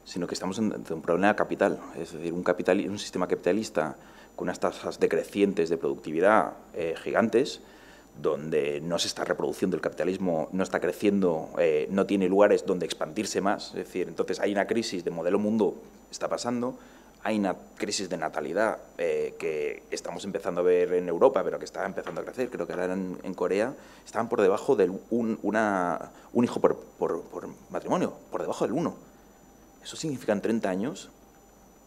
sino que estamos ante un problema capital. Es decir, un sistema capitalista con unas tasas decrecientes de productividad gigantes, donde no se está reproduciendo el capitalismo, no está creciendo, no tiene lugares donde expandirse más. Es decir, entonces hay una crisis de modelo mundo, está pasando, hay una crisis de natalidad que estamos empezando a ver en Europa, pero que está empezando a crecer. Creo que ahora en Corea estaban por debajo de un hijo por matrimonio, por debajo del 1. Eso significa en 30 años,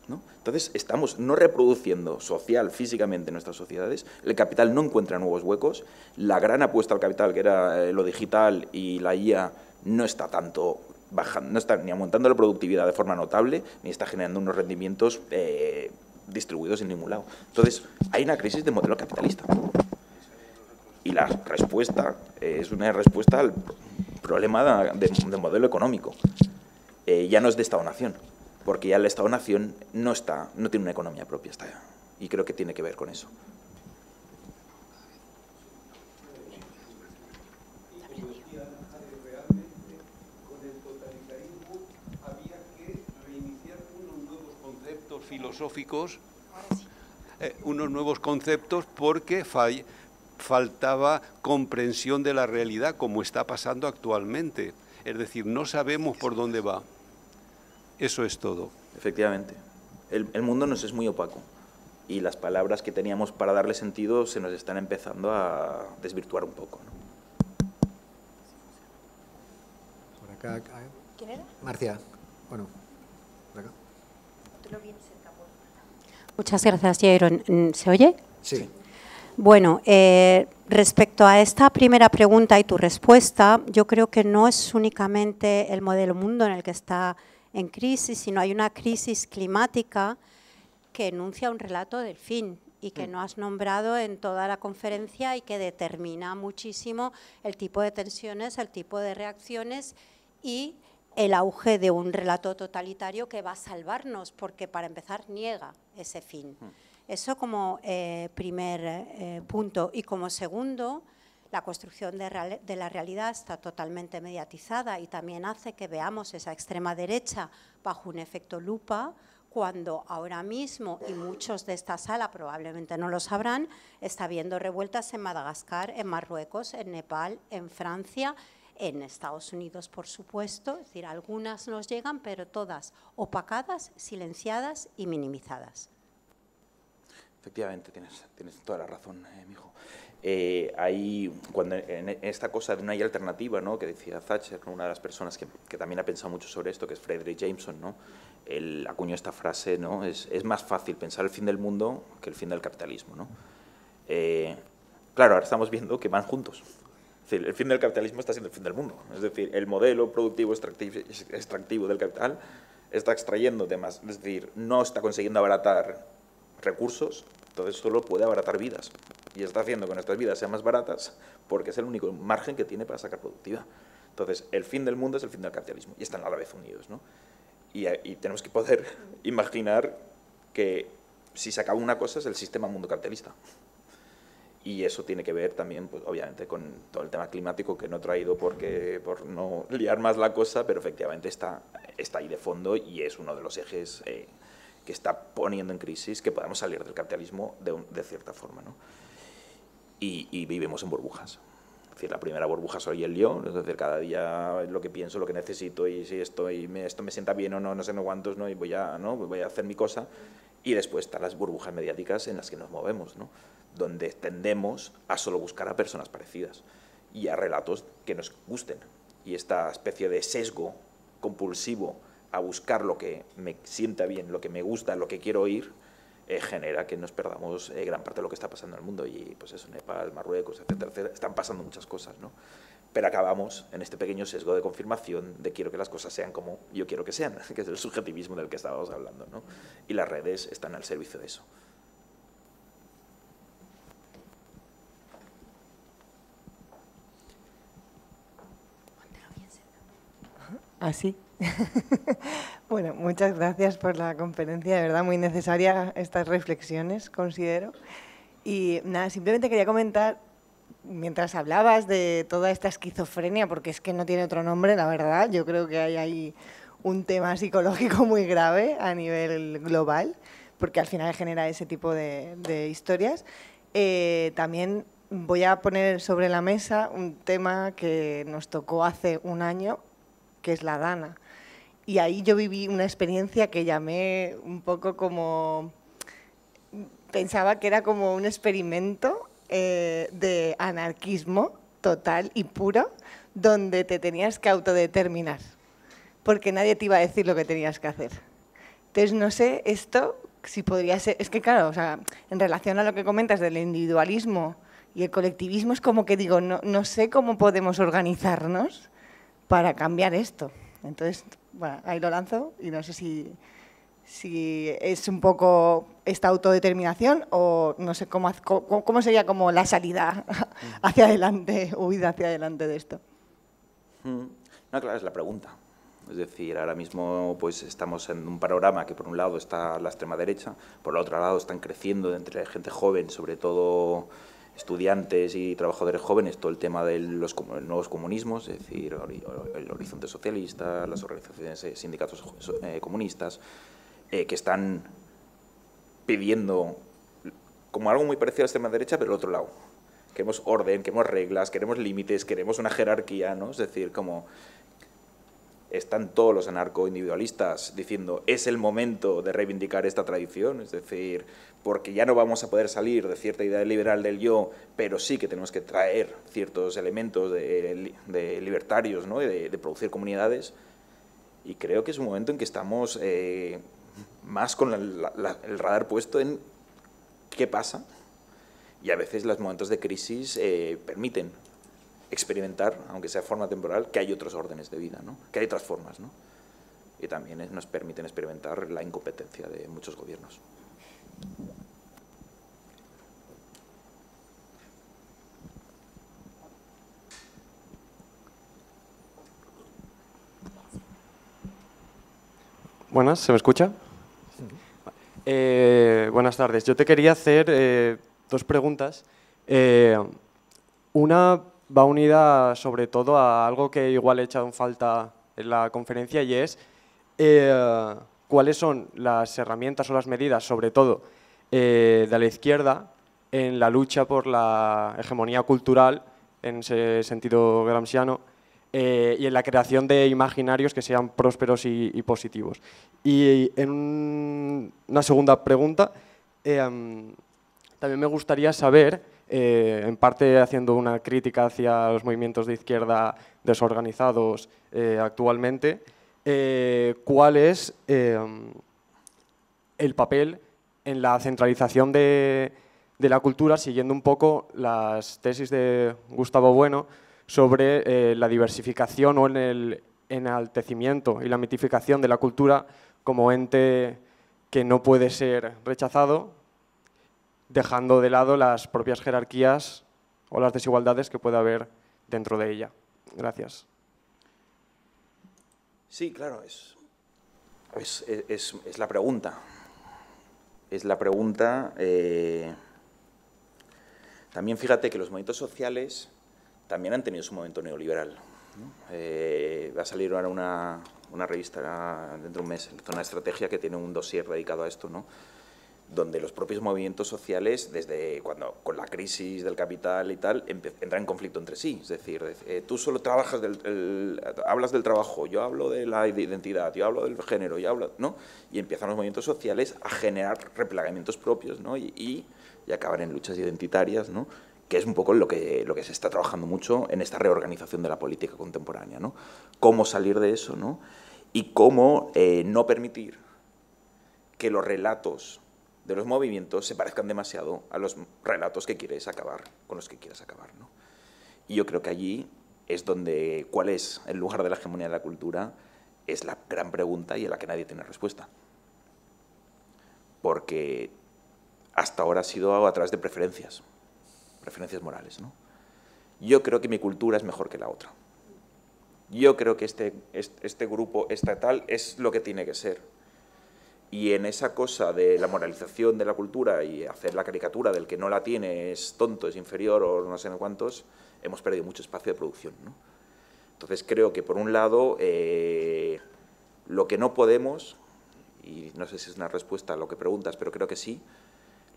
¿no? Entonces estamos no reproduciendo social, físicamente en nuestras sociedades, el capital no encuentra nuevos huecos, la gran apuesta al capital, que era lo digital y la IA, no está tanto bajando, no está ni aumentando la productividad de forma notable, ni está generando unos rendimientos distribuidos en ningún lado. Entonces hay una crisis de modelo capitalista. Y la respuesta es una respuesta al problema de modelo económico. Ya no es de Estado-nación, porque ya el Estado-nación no tiene una economía propia, y creo que tiene que ver con eso. Realmente con el totalitarismo había que reiniciar unos nuevos conceptos filosóficos, unos nuevos conceptos, porque faltaba comprensión de la realidad, como está pasando actualmente. Es decir, no sabemos por dónde va. Eso es todo. Efectivamente. El mundo nos es muy opaco y las palabras que teníamos para darle sentido se nos están empezando a desvirtuar un poco, ¿no? Por acá. ¿Quién era? Marcia. Bueno, por acá. Muchas gracias, Jairo. ¿Se oye? Sí. Bueno, respecto a esta primera pregunta y tu respuesta, yo creo que no es únicamente el modelo mundo en el que está en crisis, sino hay una crisis climática que enuncia un relato del fin y que no has nombrado en toda la conferencia y que determina muchísimo el tipo de tensiones, el tipo de reacciones y el auge de un relato totalitario que va a salvarnos, porque para empezar niega ese fin. Eso como primer punto. Y como segundo, la construcción de la realidad está totalmente mediatizada y también hace que veamos esa extrema derecha bajo un efecto lupa, cuando ahora mismo, y muchos de esta sala probablemente no lo sabrán, está habiendo revueltas en Madagascar, en Marruecos, en Nepal, en Francia, en Estados Unidos, por supuesto. Es decir, algunas nos llegan, pero todas opacadas, silenciadas y minimizadas. Efectivamente, tienes toda la razón, mijo. Cuando en esta cosa de no hay alternativa, ¿no?, que decía Thatcher, ¿no?, una de las personas que también ha pensado mucho sobre esto, que es Frederick Jameson, ¿no?, él acuñó esta frase, ¿no?, es más fácil pensar el fin del mundo que el fin del capitalismo, ¿no? Claro, ahora estamos viendo que van juntos. Es decir, el fin del capitalismo está siendo el fin del mundo. Es decir, el modelo productivo extractivo del capital está extrayendo temas, es decir, no está consiguiendo abaratar recursos, entonces solo puede abaratar vidas. Y está haciendo que nuestras vidas sean más baratas porque es el único margen que tiene para sacar productividad. Entonces, el fin del mundo es el fin del capitalismo y están a la vez unidos, ¿no? Y tenemos que poder imaginar que si se acaba una cosa es el sistema mundo capitalista. Y eso tiene que ver también, pues, obviamente, con todo el tema climático, que no he traído por no liar más la cosa, pero efectivamente está ahí de fondo y es uno de los ejes que está poniendo en crisis que podamos salir del capitalismo de cierta forma, ¿no? Y vivimos en burbujas. Es decir, la primera burbuja soy el yo, es decir, cada día lo que pienso, lo que necesito, y si esto me sienta bien o no, no sé no cuántos, ¿no?, y voy a hacer mi cosa. Y después están las burbujas mediáticas en las que nos movemos, ¿no?, donde tendemos a solo buscar a personas parecidas y a relatos que nos gusten. Y esta especie de sesgo compulsivo a buscar lo que me sienta bien, lo que me gusta, lo que quiero oír, genera que nos perdamos gran parte de lo que está pasando en el mundo. Y pues eso, Nepal, Marruecos, etcétera, etcétera, están pasando muchas cosas, ¿no? Pero acabamos en este pequeño sesgo de confirmación de quiero que las cosas sean como yo quiero que sean, que es el subjetivismo del que estábamos hablando, ¿no? Y las redes están al servicio de eso. Así. Bueno, muchas gracias por la conferencia, de verdad muy necesaria estas reflexiones, considero. Y nada, simplemente quería comentar, mientras hablabas de toda esta esquizofrenia, porque es que no tiene otro nombre, la verdad, yo creo que hay ahí un tema psicológico muy grave a nivel global, porque al final genera ese tipo de historias. También voy a poner sobre la mesa un tema que nos tocó hace un año, que es la Dana. Y ahí yo viví una experiencia que llamé un poco como... Pensaba que era como un experimento de anarquismo total y puro, donde te tenías que autodeterminar, porque nadie te iba a decir lo que tenías que hacer. Entonces, no sé, esto si podría ser... Es que claro, o sea, en relación a lo que comentas del individualismo y el colectivismo, es como que digo, no sé cómo podemos organizarnos para cambiar esto. Entonces, bueno, ahí lo lanzo y no sé si es un poco esta autodeterminación o no sé cómo sería como la salida hacia adelante, huida hacia adelante de esto. No, claro, es la pregunta. Es decir, ahora mismo pues estamos en un panorama que por un lado está la extrema derecha, por el otro lado están creciendo entre gente joven, sobre todo estudiantes y trabajadores jóvenes, todo el tema de los nuevos comunismos, es decir, el Horizonte Socialista, las organizaciones sindicatos comunistas, que están pidiendo como algo muy parecido a la extrema derecha, pero al otro lado. Queremos orden, queremos reglas, queremos límites, queremos una jerarquía, ¿no? Es decir, como están todos los anarco-individualistas diciendo es el momento de reivindicar esta tradición, es decir, porque ya no vamos a poder salir de cierta idea liberal del yo, pero sí que tenemos que traer ciertos elementos de libertarios, ¿no?, de producir comunidades. Y creo que es un momento en que estamos más con el radar puesto en qué pasa, y a veces los momentos de crisis permiten experimentar, aunque sea de forma temporal, que hay otros órdenes de vida, ¿no? Que hay otras formas, ¿no? Y también nos permiten experimentar la incompetencia de muchos gobiernos. Buenas, ¿se me escucha? Buenas tardes. Yo te quería hacer dos preguntas. Una va unida sobre todo a algo que igual he echado en falta en la conferencia, y es cuáles son las herramientas o las medidas, sobre todo de la izquierda, en la lucha por la hegemonía cultural, en ese sentido gramsciano, y en la creación de imaginarios que sean prósperos y positivos. Y en una segunda pregunta, también me gustaría saber, en parte haciendo una crítica hacia los movimientos de izquierda desorganizados actualmente, cuál es el papel en la centralización de la cultura, siguiendo un poco las tesis de Gustavo Bueno sobre la diversificación o en el enaltecimiento y la mitificación de la cultura como ente que no puede ser rechazado, dejando de lado las propias jerarquías o las desigualdades que puede haber dentro de ella. Gracias. Sí, claro, es la pregunta. Es la pregunta. También fíjate que los movimientos sociales también han tenido su momento neoliberal, ¿no? Va a salir ahora una revista dentro de un mes, Zona Estrategia, que tiene un dossier dedicado a esto, ¿no? Donde los propios movimientos sociales, desde cuando con la crisis del capital y tal, entran en conflicto entre sí. Es decir, tú solo trabajas hablas del trabajo, yo hablo de la identidad, yo hablo del género, yo hablo, ¿no? Y empiezan los movimientos sociales a generar replegamientos propios, ¿no? Y acaban en luchas identitarias, ¿no? Que es un poco lo que se está trabajando mucho en esta reorganización de la política contemporánea, ¿no? Cómo salir de eso, ¿no? Y cómo no permitir que los relatos de los movimientos se parezcan demasiado a los relatos que quieres acabar, con los que quieres acabar, ¿no? Y yo creo que allí es donde, ¿cuál es el lugar de la hegemonía de la cultura? Es la gran pregunta y a la que nadie tiene respuesta. Porque hasta ahora ha sido a través de preferencias morales, ¿no? Yo creo que mi cultura es mejor que la otra. Yo creo que este grupo estatal es lo que tiene que ser. Y en esa cosa de la moralización de la cultura y hacer la caricatura del que no la tiene es tonto, es inferior o no sé cuántos, hemos perdido mucho espacio de producción, ¿no? Entonces creo que por un lado lo que no podemos, y no sé si es una respuesta a lo que preguntas, pero creo que sí,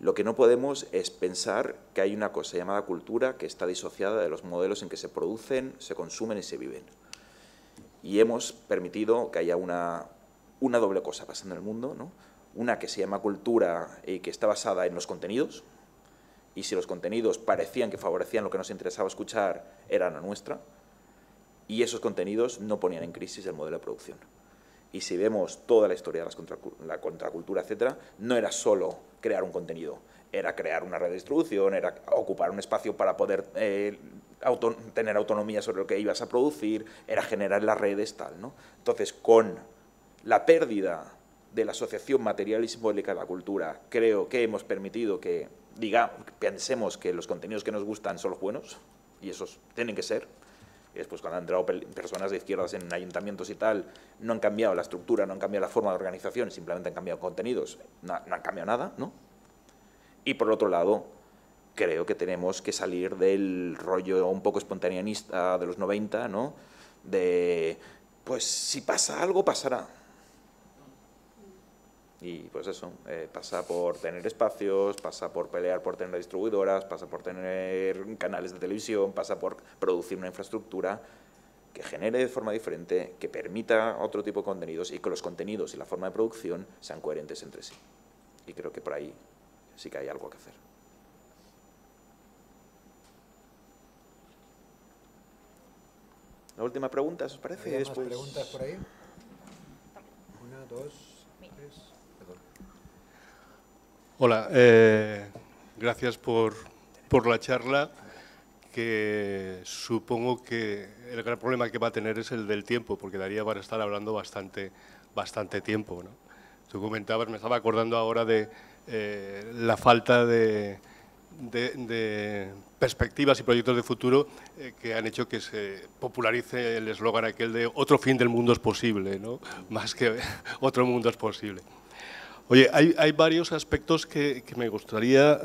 lo que no podemos es pensar que hay una cosa llamada cultura que está disociada de los modelos en que se producen, se consumen y se viven. Y hemos permitido que haya una doble cosa pasando en el mundo, ¿no? Una que se llama cultura y que está basada en los contenidos, y si los contenidos parecían que favorecían lo que nos interesaba escuchar, eran la nuestra, y esos contenidos no ponían en crisis el modelo de producción. Y si vemos toda la historia de la contracultura, etcétera, no era solo crear un contenido, era crear una red de distribución, era ocupar un espacio para poder tener autonomía sobre lo que ibas a producir, era generar las redes, tal, ¿no? Entonces, con la pérdida de la asociación material y simbólica de la cultura, creo que hemos permitido que pensemos que los contenidos que nos gustan son los buenos, y esos tienen que ser. Y después, cuando han entrado personas de izquierdas en ayuntamientos y tal, no han cambiado la estructura, no han cambiado la forma de organización, simplemente han cambiado contenidos, no han cambiado nada, ¿no? Y por otro lado, creo que tenemos que salir del rollo un poco espontaneanista de los 90, ¿no? De, pues si pasa algo, pasará. Y pues eso, pasa por tener espacios, pasa por pelear por tener distribuidoras, pasa por tener canales de televisión, pasa por producir una infraestructura que genere de forma diferente, que permita otro tipo de contenidos y que los contenidos y la forma de producción sean coherentes entre sí. Y creo que por ahí sí que hay algo que hacer. La última pregunta, ¿os parece? ¿Hay después... más preguntas por ahí? Una, dos, tres... Hola, gracias por la charla, que supongo que el gran problema que va a tener es el del tiempo, porque daría para estar hablando bastante tiempo, ¿no? Tú comentabas, me estaba acordando ahora de la falta de perspectivas y proyectos de futuro que han hecho que se popularice el eslogan aquel de otro fin del mundo es posible, ¿no? Más que otro mundo es posible. Oye, hay varios aspectos que me gustaría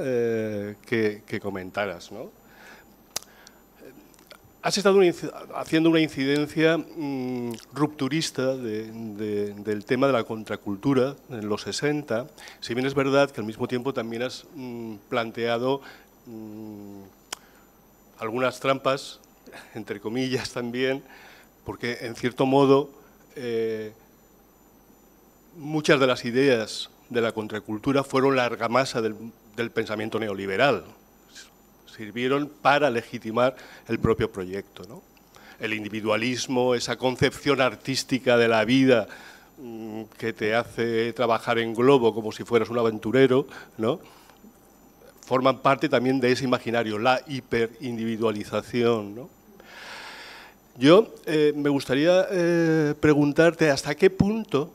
que comentaras, ¿no? Has estado haciendo una incidencia rupturista del tema de la contracultura en los 60, si bien es verdad que al mismo tiempo también has planteado algunas trampas, entre comillas también, porque en cierto modo muchas de las ideas de la contracultura fueron la argamasa del pensamiento neoliberal. Sirvieron para legitimar el propio proyecto, ¿no? El individualismo, esa concepción artística de la vida que te hace trabajar en globo como si fueras un aventurero, ¿no? Forman parte también de ese imaginario, la hiperindividualización, ¿no? Yo me gustaría preguntarte hasta qué punto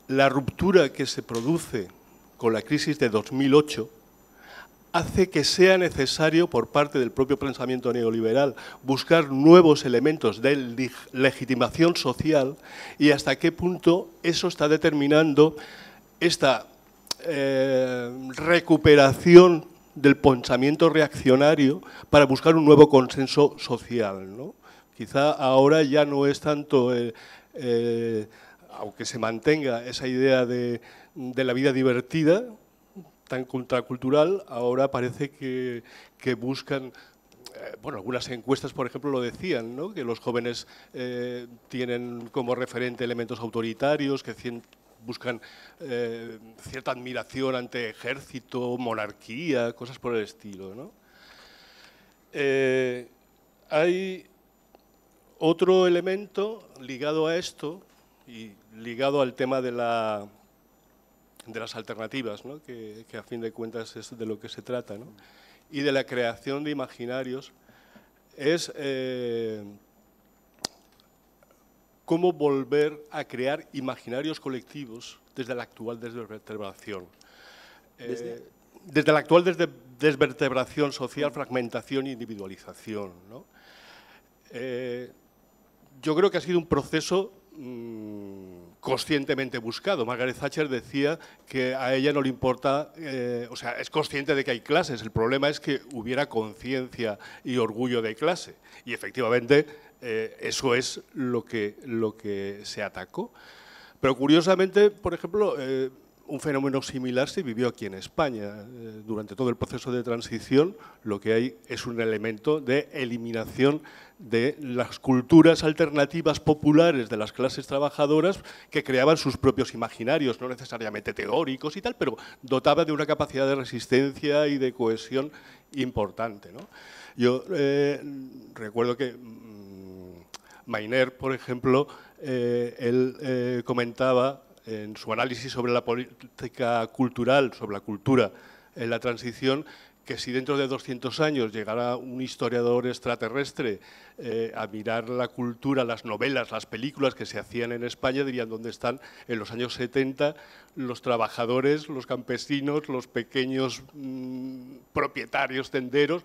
la ruptura que se produce con la crisis de 2008 hace que sea necesario por parte del propio pensamiento neoliberal buscar nuevos elementos de legitimación social y hasta qué punto eso está determinando esta recuperación del pensamiento reaccionario para buscar un nuevo consenso social, ¿no? Quizá ahora ya no es tanto, aunque se mantenga esa idea de la vida divertida, tan contracultural, ahora parece que buscan, bueno, algunas encuestas, por ejemplo, lo decían, ¿no? Que los jóvenes tienen como referente elementos autoritarios, que buscan cierta admiración ante ejército, monarquía, cosas por el estilo, ¿no? Hay otro elemento ligado a esto y ligado al tema de las alternativas, ¿no? que a fin de cuentas es de lo que se trata, ¿no? Y de la creación de imaginarios, es cómo volver a crear imaginarios colectivos desde la actual desvertebración. Desde la actual desvertebración social, fragmentación e individualización, ¿no? Yo creo que ha sido un proceso conscientemente buscado. Margaret Thatcher decía que a ella no le importa, o sea, es consciente de que hay clases, el problema es que hubiera conciencia y orgullo de clase. Y efectivamente eso es lo que se atacó. Pero curiosamente, por ejemplo, un fenómeno similar se vivió aquí en España. Durante todo el proceso de transición lo que hay es un elemento de eliminación de las culturas alternativas populares de las clases trabajadoras que creaban sus propios imaginarios, no necesariamente teóricos y tal, pero dotaban de una capacidad de resistencia y de cohesión importante, ¿no? Yo recuerdo que Mainer, por ejemplo, él comentaba en su análisis sobre la política cultural, sobre la cultura en la transición, que si dentro de 200 años llegara un historiador extraterrestre a mirar la cultura, las novelas, las películas que se hacían en España, dirían dónde están en los años 70 los trabajadores, los campesinos, los pequeños propietarios tenderos,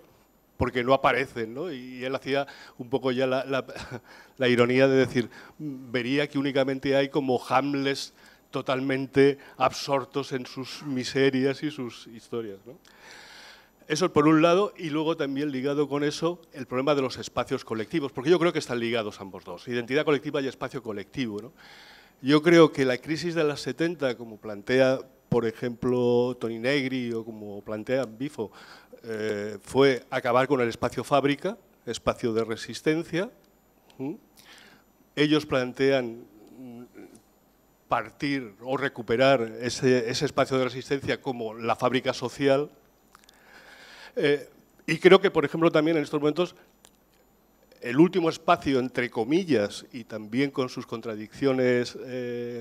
porque no aparecen, ¿no? Y él hacía un poco ya la ironía de decir, vería que únicamente hay como Hamlets totalmente absortos en sus miserias y sus historias, ¿no? Eso por un lado, y luego también ligado con eso el problema de los espacios colectivos, porque yo creo que están ligados ambos dos, identidad colectiva y espacio colectivo, ¿no? Yo creo que la crisis de las 70, como plantea, por ejemplo, Toni Negri o como plantea Bifo, fue acabar con el espacio fábrica, espacio de resistencia. Ellos plantean partir o recuperar ese espacio de resistencia como la fábrica social. Y creo que, por ejemplo, también en estos momentos el último espacio, entre comillas, y también con sus contradicciones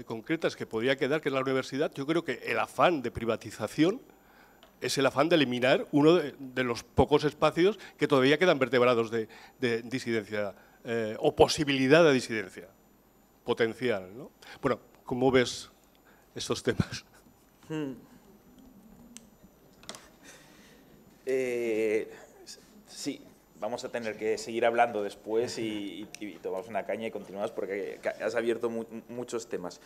concretas que podría quedar, que es la universidad, yo creo que el afán de privatización es el afán de eliminar uno de los pocos espacios que todavía quedan vertebrados de disidencia o posibilidad de disidencia potencial, ¿no? Bueno, ¿cómo ves estos temas? Sí, vamos a tener que seguir hablando después y tomamos una caña y continuamos porque has abierto muchos temas.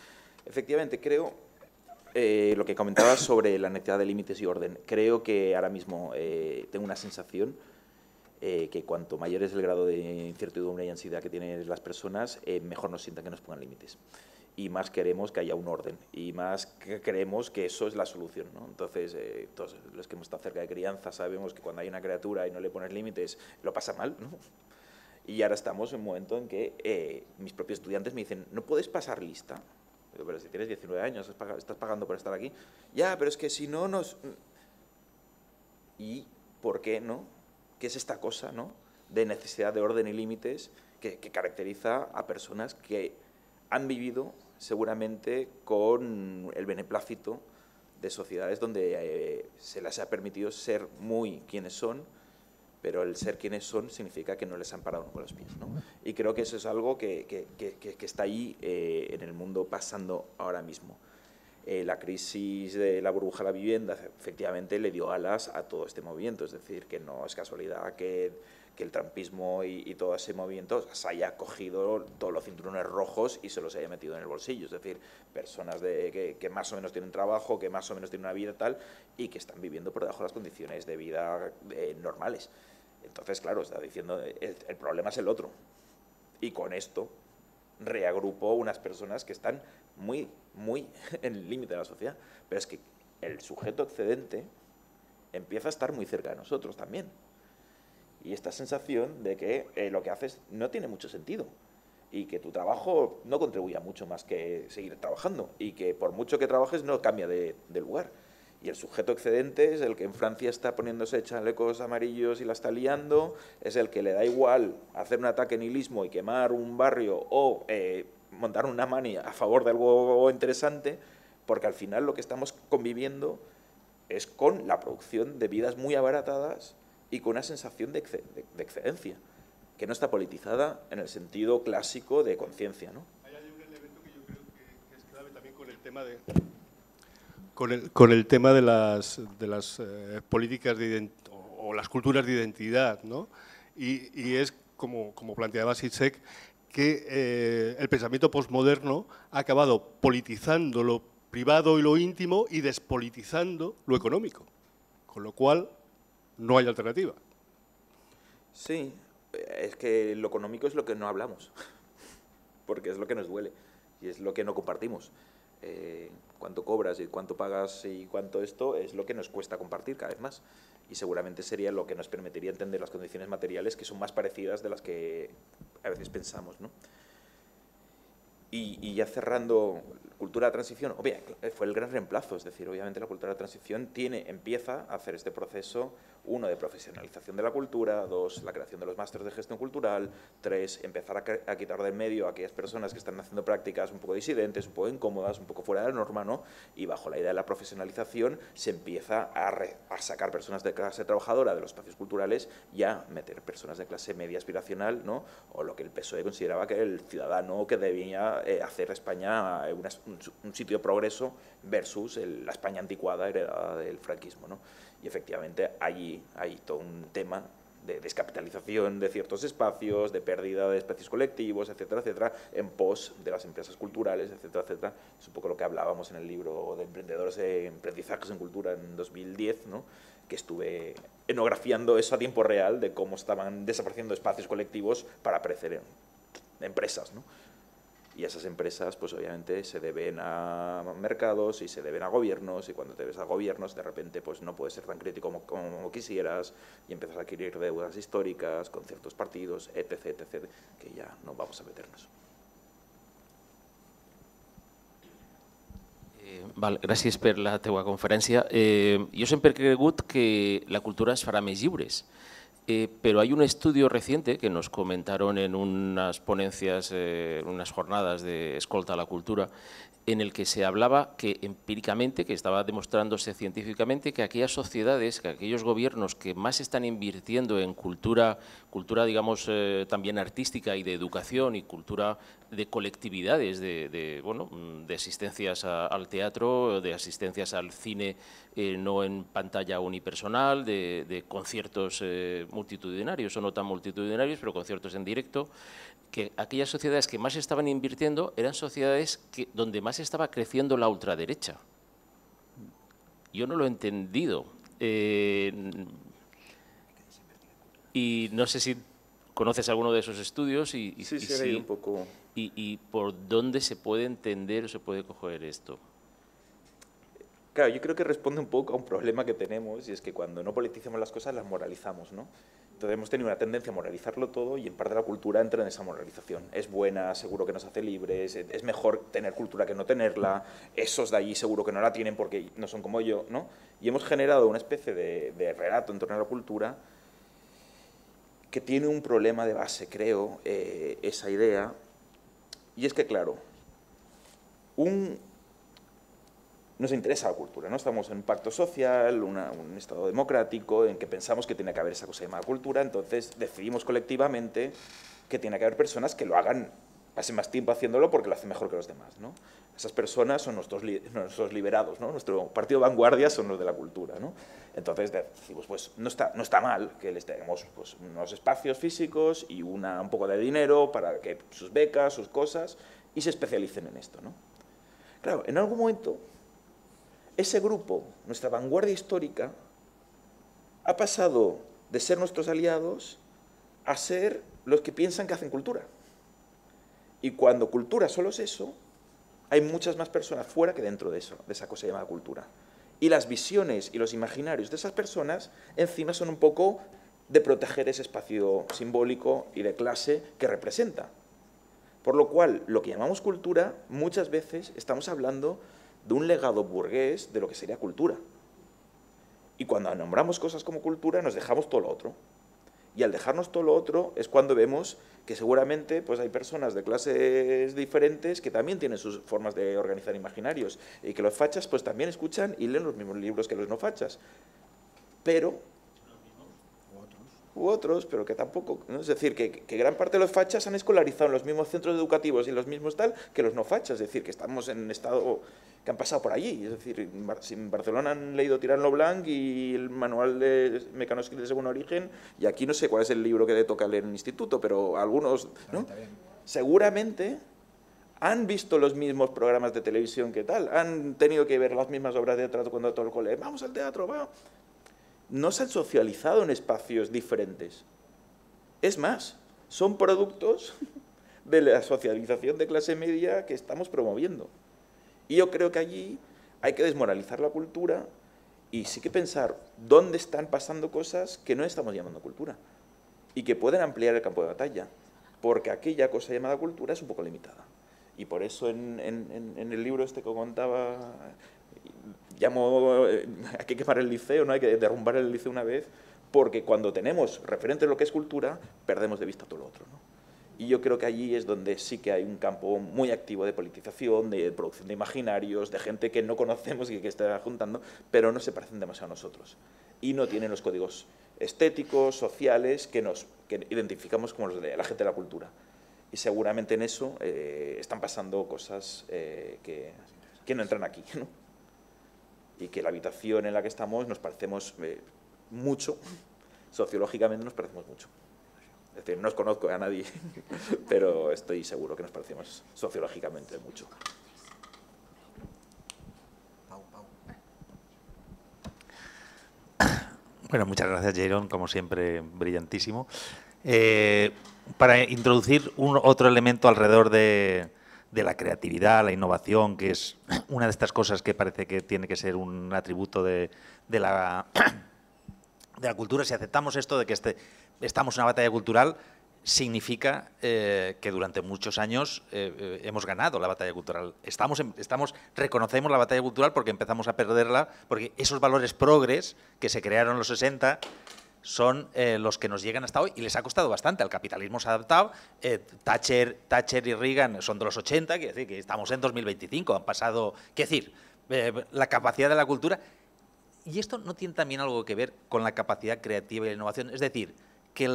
Efectivamente, creo, lo que comentabas sobre la necesidad de límites y orden, creo que ahora mismo tengo una sensación que cuanto mayor es el grado de incertidumbre y ansiedad que tienen las personas, mejor nos sientan que nos pongan límites. Y más queremos que haya un orden, y más que creemos que eso es la solución, ¿no? Entonces, todos los que hemos estado cerca de crianza sabemos que cuando hay una criatura y no le pones límites, lo pasa mal, ¿no? Y ahora estamos en un momento en que mis propios estudiantes me dicen, ¿no puedes pasar lista? Digo, pero si tienes 19 años, estás pagando por estar aquí. Ya, pero es que si no nos... ¿Y por qué no? ¿Qué es esta cosa, no?, de necesidad de orden y límites que caracteriza a personas que han vivido seguramente con el beneplácito de sociedades donde se les ha permitido ser muy quienes son, pero el ser quienes son significa que no les han parado con los pies, ¿no? Y creo que eso es algo que está ahí en el mundo pasando ahora mismo. La crisis de la burbuja de la vivienda efectivamente le dio alas a todo este movimiento, es decir, que no es casualidad que el trumpismo y todo ese movimiento se haya cogido todos los cinturones rojos y se los haya metido en el bolsillo, es decir, personas que más o menos tienen trabajo, que más o menos tienen una vida tal y que están viviendo por debajo de las condiciones de vida normales. Entonces, claro, está diciendo, el problema es el otro. Y con esto reagrupo unas personas que están muy en el límite de la sociedad. Pero es que el sujeto excedente empieza a estar muy cerca de nosotros también. Y esta sensación de que lo que haces no tiene mucho sentido y que tu trabajo no contribuye mucho más que seguir trabajando y que por mucho que trabajes no cambia de lugar. Y el sujeto excedente es el que en Francia está poniéndose chalecos amarillos y la está liando, es el que le da igual hacer un ataque nihilismo y quemar un barrio o montar una mani a favor de algo interesante, porque al final lo que estamos conviviendo es con la producción de vidas muy abaratadas y con una sensación de excedencia, que no está politizada en el sentido clásico de conciencia, ¿no? Hay un elemento que yo creo que es clave también con el tema de... Con el tema de las políticas o las culturas de identidad, ¿no? Y es, como planteaba Zizek, que el pensamiento postmoderno ha acabado politizando lo privado y lo íntimo y despolitizando lo económico, con lo cual no hay alternativa. Sí, es que lo económico es lo que no hablamos, porque es lo que nos duele y es lo que no compartimos. Cuánto cobras y cuánto pagas y cuánto esto es lo que nos cuesta compartir cada vez más y seguramente sería lo que nos permitiría entender las condiciones materiales que son más parecidas de las que a veces pensamos, ¿no? Y ya cerrando, cultura de transición, fue el gran reemplazo, es decir, obviamente la cultura de transición empieza a hacer este proceso, 1, de profesionalización de la cultura, 2, la creación de los másteres de gestión cultural, 3, empezar a quitar del medio a aquellas personas que están haciendo prácticas un poco disidentes, un poco incómodas, un poco fuera de la norma, ¿no? Y bajo la idea de la profesionalización se empieza a sacar personas de clase trabajadora de los espacios culturales y a meter personas de clase media aspiracional, ¿no? O lo que el PSOE consideraba que el ciudadano que debía hacer España un sitio de progreso versus la España anticuada heredada del franquismo, ¿no? Y efectivamente allí hay todo un tema de descapitalización de ciertos espacios, de pérdida de espacios colectivos, etcétera, etcétera, en pos de las empresas culturales, etcétera, etcétera. Es un poco lo que hablábamos en el libro de Emprendedores de Emprendizajes en Cultura en 2010, ¿no? Que estuve enografiando eso a tiempo real de cómo estaban desapareciendo espacios colectivos para aparecer en empresas, ¿no? Y esas empresas, pues obviamente se deben a mercados y se deben a gobiernos, y cuando te ves a gobiernos, de repente pues no puedes ser tan crítico como quisieras y empiezas a adquirir deudas históricas con ciertos partidos, etc., etc., que ya no vamos a meternos. Val, gràcies per la teua conferència. Jo sempre he cregut que la cultura es farà més lliures Pero hay un estudio reciente que nos comentaron en unas ponencias, unas jornadas de Escolta a la Cultura, en el que se hablaba que empíricamente, que estaba demostrándose científicamente, que aquellas sociedades, que aquellos gobiernos que más están invirtiendo en cultura digamos, también artística y de educación y cultura de colectividades, de asistencias al teatro, de asistencias al cine no en pantalla unipersonal, de conciertos multitudinarios o no tan multitudinarios, pero conciertos en directo, que aquellas sociedades que más estaban invirtiendo eran sociedades donde más estaba creciendo la ultraderecha. Yo no lo he entendido. Y no sé si conoces alguno de esos estudios y un poco. Y por dónde se puede entender o se puede coger esto. Claro, yo creo que responde un poco a un problema que tenemos, y es que cuando no politizamos las cosas las moralizamos, ¿no? Entonces hemos tenido una tendencia a moralizarlo todo, y en parte la cultura entra en esa moralización. Es buena, seguro que nos hace libres, es mejor tener cultura que no tenerla, esos de allí seguro que no la tienen porque no son como yo, ¿no? Y hemos generado una especie de relato en torno a la cultura que tiene un problema de base, creo, esa idea, y es que, claro, nos interesa la cultura, ¿no? Estamos en un pacto social, un Estado democrático, en que pensamos que tiene que haber esa cosa llamada cultura, entonces decidimos colectivamente que tiene que haber personas que lo hagan, pasen más tiempo haciéndolo porque lo hacen mejor que los demás, ¿no? Esas personas son nuestros liberados, ¿no? Nuestro partido de vanguardia son los de la cultura, ¿no? Entonces decimos, pues no está mal que les demos pues, unos espacios físicos y un poco de dinero para que sus becas, sus cosas, y se especialicen en esto, ¿no? Claro, en algún momento ese grupo, nuestra vanguardia histórica, ha pasado de ser nuestros aliados a ser los que piensan que hacen cultura. Y cuando cultura solo es eso, hay muchas más personas fuera que dentro de eso, de esa cosa llamada cultura. Y las visiones y los imaginarios de esas personas encima son un poco de proteger ese espacio simbólico y de clase que representa. Por lo cual, lo que llamamos cultura, muchas veces estamos hablando de un legado burgués de lo que sería cultura. Y cuando nombramos cosas como cultura, nos dejamos todo lo otro. Y al dejarnos todo lo otro es cuando vemos que seguramente pues, hay personas de clases diferentes que también tienen sus formas de organizar imaginarios, y que los fachas pues, también escuchan y leen los mismos libros que los no fachas. Pero u otros, pero que tampoco, ¿no? Es decir, que gran parte de los fachas han escolarizado en los mismos centros educativos y los mismos tal que los no fachas, es decir, que estamos en un estado que han pasado por allí, es decir, si en Barcelona han leído Tirant lo Blanc y el manual de Mecanoscris de Segundo Origen, y aquí no sé cuál es el libro que le toca leer en el instituto, pero algunos, ¿no? Seguramente han visto los mismos programas de televisión que tal, han tenido que ver las mismas obras de teatro cuando todo el cole, vamos al teatro, vamos. No se han socializado en espacios diferentes. Es más, son productos de la socialización de clase media que estamos promoviendo. Y yo creo que allí hay que desmoralizar la cultura y sí que pensar dónde están pasando cosas que no estamos llamando cultura y que pueden ampliar el campo de batalla, porque aquella cosa llamada cultura es un poco limitada. Y por eso en el libro este que contaba, llamo hay que quemar el liceo, ¿no? Hay que derrumbar el liceo una vez, porque cuando tenemos referente a lo que es cultura, perdemos de vista todo lo otro, ¿no? Y yo creo que allí es donde sí que hay un campo muy activo de politización, de producción de imaginarios, de gente que no conocemos y que está juntando, pero no se parecen demasiado a nosotros. Y no tienen los códigos estéticos, sociales, que identificamos como los de la gente de la cultura. Y seguramente en eso están pasando cosas que no entran aquí, ¿no? Y que la habitación en la que estamos nos parecemos mucho, sociológicamente nos parecemos mucho. Es decir, no os conozco a nadie, pero estoy seguro que nos parecemos sociológicamente mucho. Bueno, muchas gracias, Jaron, como siempre, brillantísimo. Para introducir otro elemento alrededor de la creatividad, la innovación, que es una de estas cosas que parece que tiene que ser un atributo de la cultura. Si aceptamos esto de que estamos en una batalla cultural, significa que durante muchos años hemos ganado la batalla cultural. Reconocemos la batalla cultural porque empezamos a perderla, porque esos valores progres que se crearon en los 60 son los que nos llegan hasta hoy y les ha costado bastante. El capitalismo se ha adaptado. Thatcher y Reagan son de los 80, quiere decir que estamos en 2025, han pasado, quiere decir, la capacidad de la cultura. Y esto no tiene también algo que ver con la capacidad creativa y la innovación. Es decir, que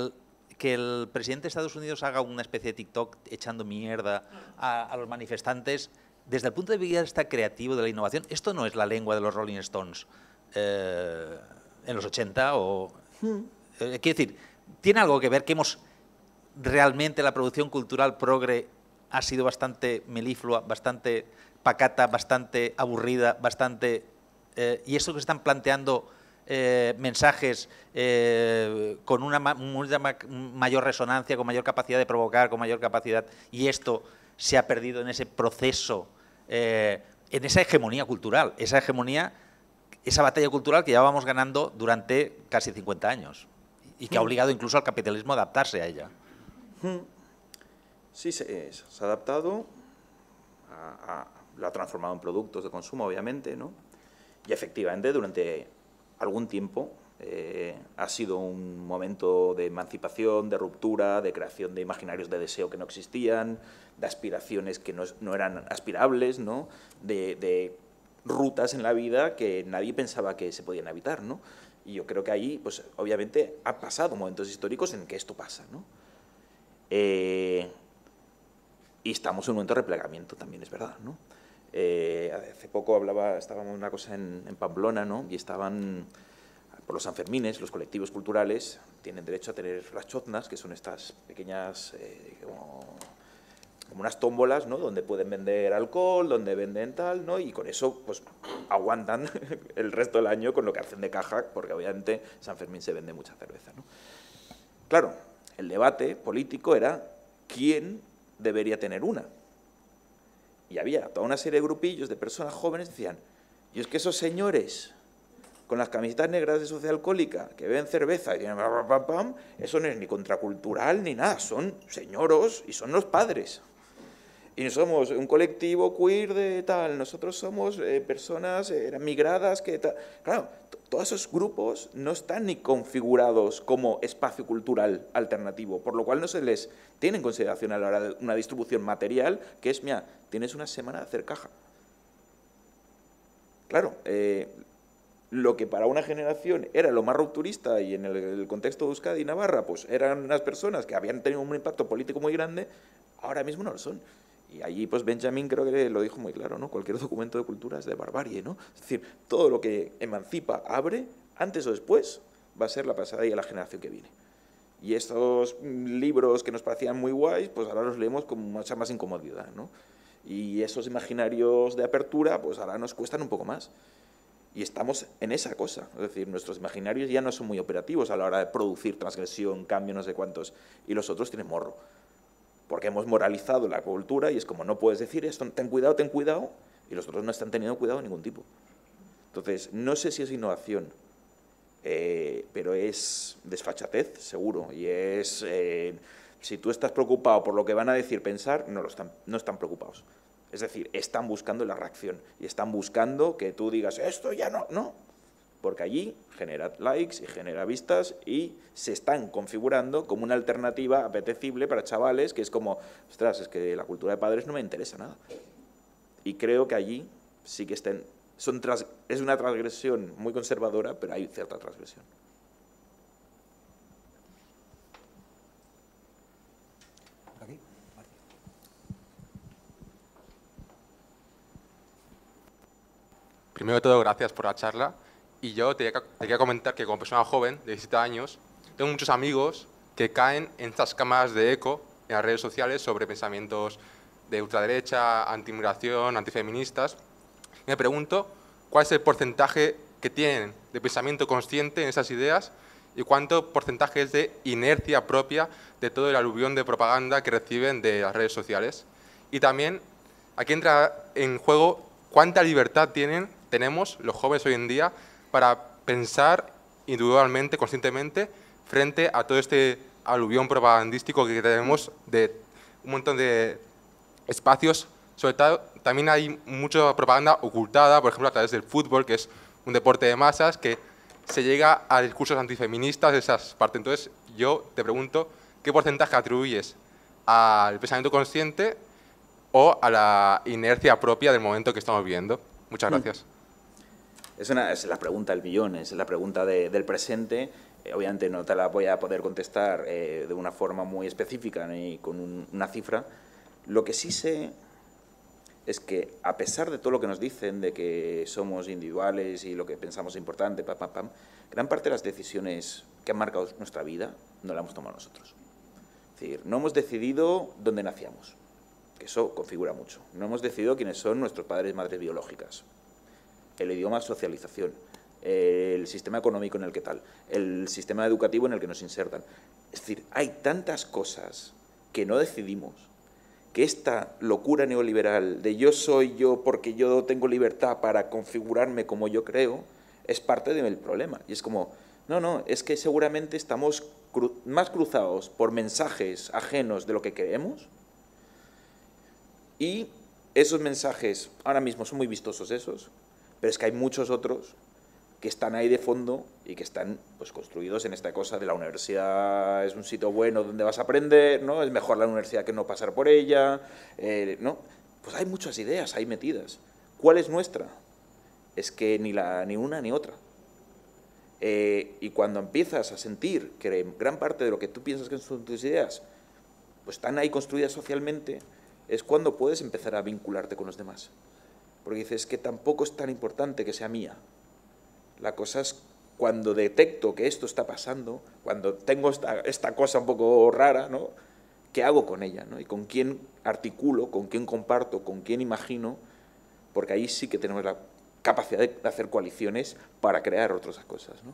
el presidente de Estados Unidos haga una especie de TikTok echando mierda a los manifestantes, desde el punto de vista creativo de la innovación, esto no es la lengua de los Rolling Stones en los 80 o... quiero decir, tiene algo que ver que realmente la producción cultural progre ha sido bastante meliflua, bastante pacata, bastante aburrida, bastante... y eso que están planteando mensajes con una mayor resonancia, con mayor capacidad de provocar, con mayor capacidad, y esto se ha perdido en ese proceso, en esa hegemonía cultural, esa batalla cultural que llevábamos ganando durante casi 50 años y que ha obligado incluso al capitalismo a adaptarse a ella. Sí, se ha adaptado, lo ha transformado en productos de consumo, obviamente, ¿no? Y efectivamente, durante algún tiempo ha sido un momento de emancipación, de ruptura, de creación de imaginarios de deseo que no existían, de aspiraciones que no eran aspirables, ¿no? De rutas en la vida que nadie pensaba que se podían habitar, ¿no? Y yo creo que ahí, pues, obviamente, ha pasado momentos históricos en que esto pasa, ¿no? Y estamos en un momento de replegamiento, también es verdad, ¿no? Hace poco estábamos en una cosa en Pamplona, ¿no? Y estaban, por los Sanfermines, los colectivos culturales tienen derecho a tener las choznas, que son estas pequeñas, como unas tómbolas, ¿no? Donde pueden vender alcohol, donde venden tal, ¿no? Y con eso, pues, aguantan el resto del año con lo que hacen de caja, porque obviamente San Fermín se vende mucha cerveza, ¿no? Claro, el debate político era quién debería tener una. Y había toda una serie de grupillos de personas jóvenes que decían, y es que esos señores con las camisetas negras de Sociedad Alcohólica que beben cerveza y tienen eso no es ni contracultural ni nada, son señoros y son los padres. Y no somos un colectivo queer de tal, nosotros somos personas migradas que tal. Claro, todos esos grupos no están ni configurados como espacio cultural alternativo, por lo cual no se les tiene en consideración a la hora de una distribución material, que es, mira, tienes una semana de hacer caja. Claro, lo que para una generación era lo más rupturista y en el contexto de Euskadi y Navarra, pues eran unas personas que habían tenido un impacto político muy grande, ahora mismo no lo son. Y allí, pues, Benjamin creo que lo dijo muy claro, ¿no? Cualquier documento de cultura es de barbarie, ¿no? Es decir, todo lo que emancipa, abre, antes o después, va a ser la pasada y a la generación que viene. Y estos libros que nos parecían muy guays, pues ahora los leemos con mucha más incomodidad, ¿no? Y esos imaginarios de apertura, pues ahora nos cuestan un poco más. Y estamos en esa cosa, es decir, nuestros imaginarios ya no son muy operativos a la hora de producir transgresión, cambio, no sé cuántos, y los otros tienen morro. Porque hemos moralizado la cultura y es como, no puedes decir esto, ten cuidado, y los otros no están teniendo cuidado de ningún tipo. Entonces, no sé si es innovación, pero es desfachatez, seguro, y es, si tú estás preocupado por lo que van a decir, pensar, no están preocupados. Es decir, están buscando la reacción, y están buscando que tú digas, esto ya no. Porque allí genera likes y genera vistas y se están configurando como una alternativa apetecible para chavales, que es como, ostras, es que la cultura de padres no me interesa nada. Y creo que allí sí que es una transgresión muy conservadora, pero hay cierta transgresión. Primero de todo, gracias por la charla. Y yo te quería comentar que como persona joven, de 17 años, tengo muchos amigos que caen en estas cámaras de eco en las redes sociales sobre pensamientos de ultraderecha, anti-inmigración, antifeministas. Me pregunto cuál es el porcentaje que tienen de pensamiento consciente en esas ideas y cuánto porcentaje es de inercia propia de todo el aluvión de propaganda que reciben de las redes sociales. Y también aquí entra en juego cuánta libertad tenemos los jóvenes hoy en día para pensar individualmente, conscientemente, frente a todo este aluvión propagandístico que tenemos de un montón de espacios. Sobre todo, también hay mucha propaganda ocultada, por ejemplo, a través del fútbol, que es un deporte de masas, que se llega a discursos antifeministas de esas partes. Entonces, yo te pregunto, ¿qué porcentaje atribuyes al pensamiento consciente o a la inercia propia del momento que estamos viviendo? Muchas gracias. Es la pregunta del millón, es la pregunta del presente. Obviamente no te la voy a poder contestar de una forma muy específica ni con una cifra. Lo que sí sé es que, a pesar de todo lo que nos dicen, de que somos individuales y lo que pensamos es importante, gran parte de las decisiones que han marcado nuestra vida no las hemos tomado nosotros. Es decir, no hemos decidido dónde nacíamos, que eso configura mucho. No hemos decidido quiénes son nuestros padres y madres biológicas. El idioma, socialización, el sistema económico en el que tal, el sistema educativo en el que nos insertan. Es decir, hay tantas cosas que no decidimos, que esta locura neoliberal de yo soy yo porque yo tengo libertad para configurarme como yo creo, es parte del problema. Y es como, no, es que seguramente estamos más cruzados por mensajes ajenos de lo que creemos, y esos mensajes ahora mismo son muy vistosos esos, pero es que hay muchos otros que están ahí de fondo y que están pues construidos en esta cosa de la universidad es un sitio bueno donde vas a aprender, ¿no? Es mejor la universidad que no pasar por ella, ¿no? Pues hay muchas ideas ahí metidas. ¿Cuál es nuestra? Es que ni una ni otra. Y cuando empiezas a sentir que gran parte de lo que tú piensas que son tus ideas pues están ahí construidas socialmente, es cuando puedes empezar a vincularte con los demás. Porque dices que tampoco es tan importante que sea mía. La cosa es cuando detecto que esto está pasando, cuando tengo esta cosa un poco rara, ¿no? ¿Qué hago con ella, ¿no? Y con quién articulo, con quién comparto, con quién imagino, porque ahí sí que tenemos la capacidad de hacer coaliciones para crear otras cosas, ¿no?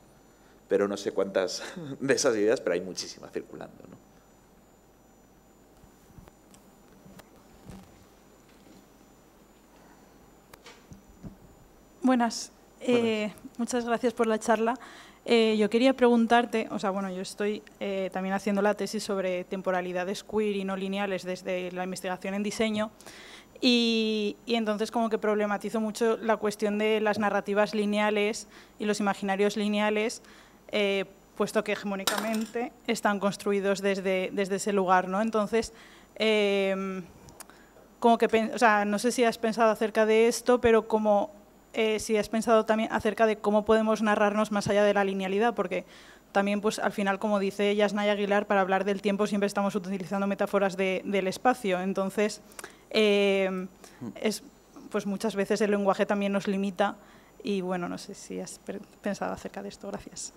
Pero no sé cuántas de esas ideas, pero hay muchísimas circulando, ¿no? Buenas. Muchas gracias por la charla. Yo quería preguntarte, o sea, bueno, yo estoy también haciendo la tesis sobre temporalidades queer y no lineales desde la investigación en diseño, y entonces como que problematizo mucho la cuestión de las narrativas lineales y los imaginarios lineales, puesto que hegemónicamente están construidos desde ese lugar, ¿no? Entonces, como que, o sea, no sé si has pensado acerca de esto, pero como si has pensado también acerca de cómo podemos narrarnos más allá de la linealidad, porque también, pues, al final, como dice Yasnaya Aguilar, para hablar del tiempo siempre estamos utilizando metáforas del espacio. Entonces, pues muchas veces el lenguaje también nos limita y, bueno, no sé si has pensado acerca de esto. Gracias.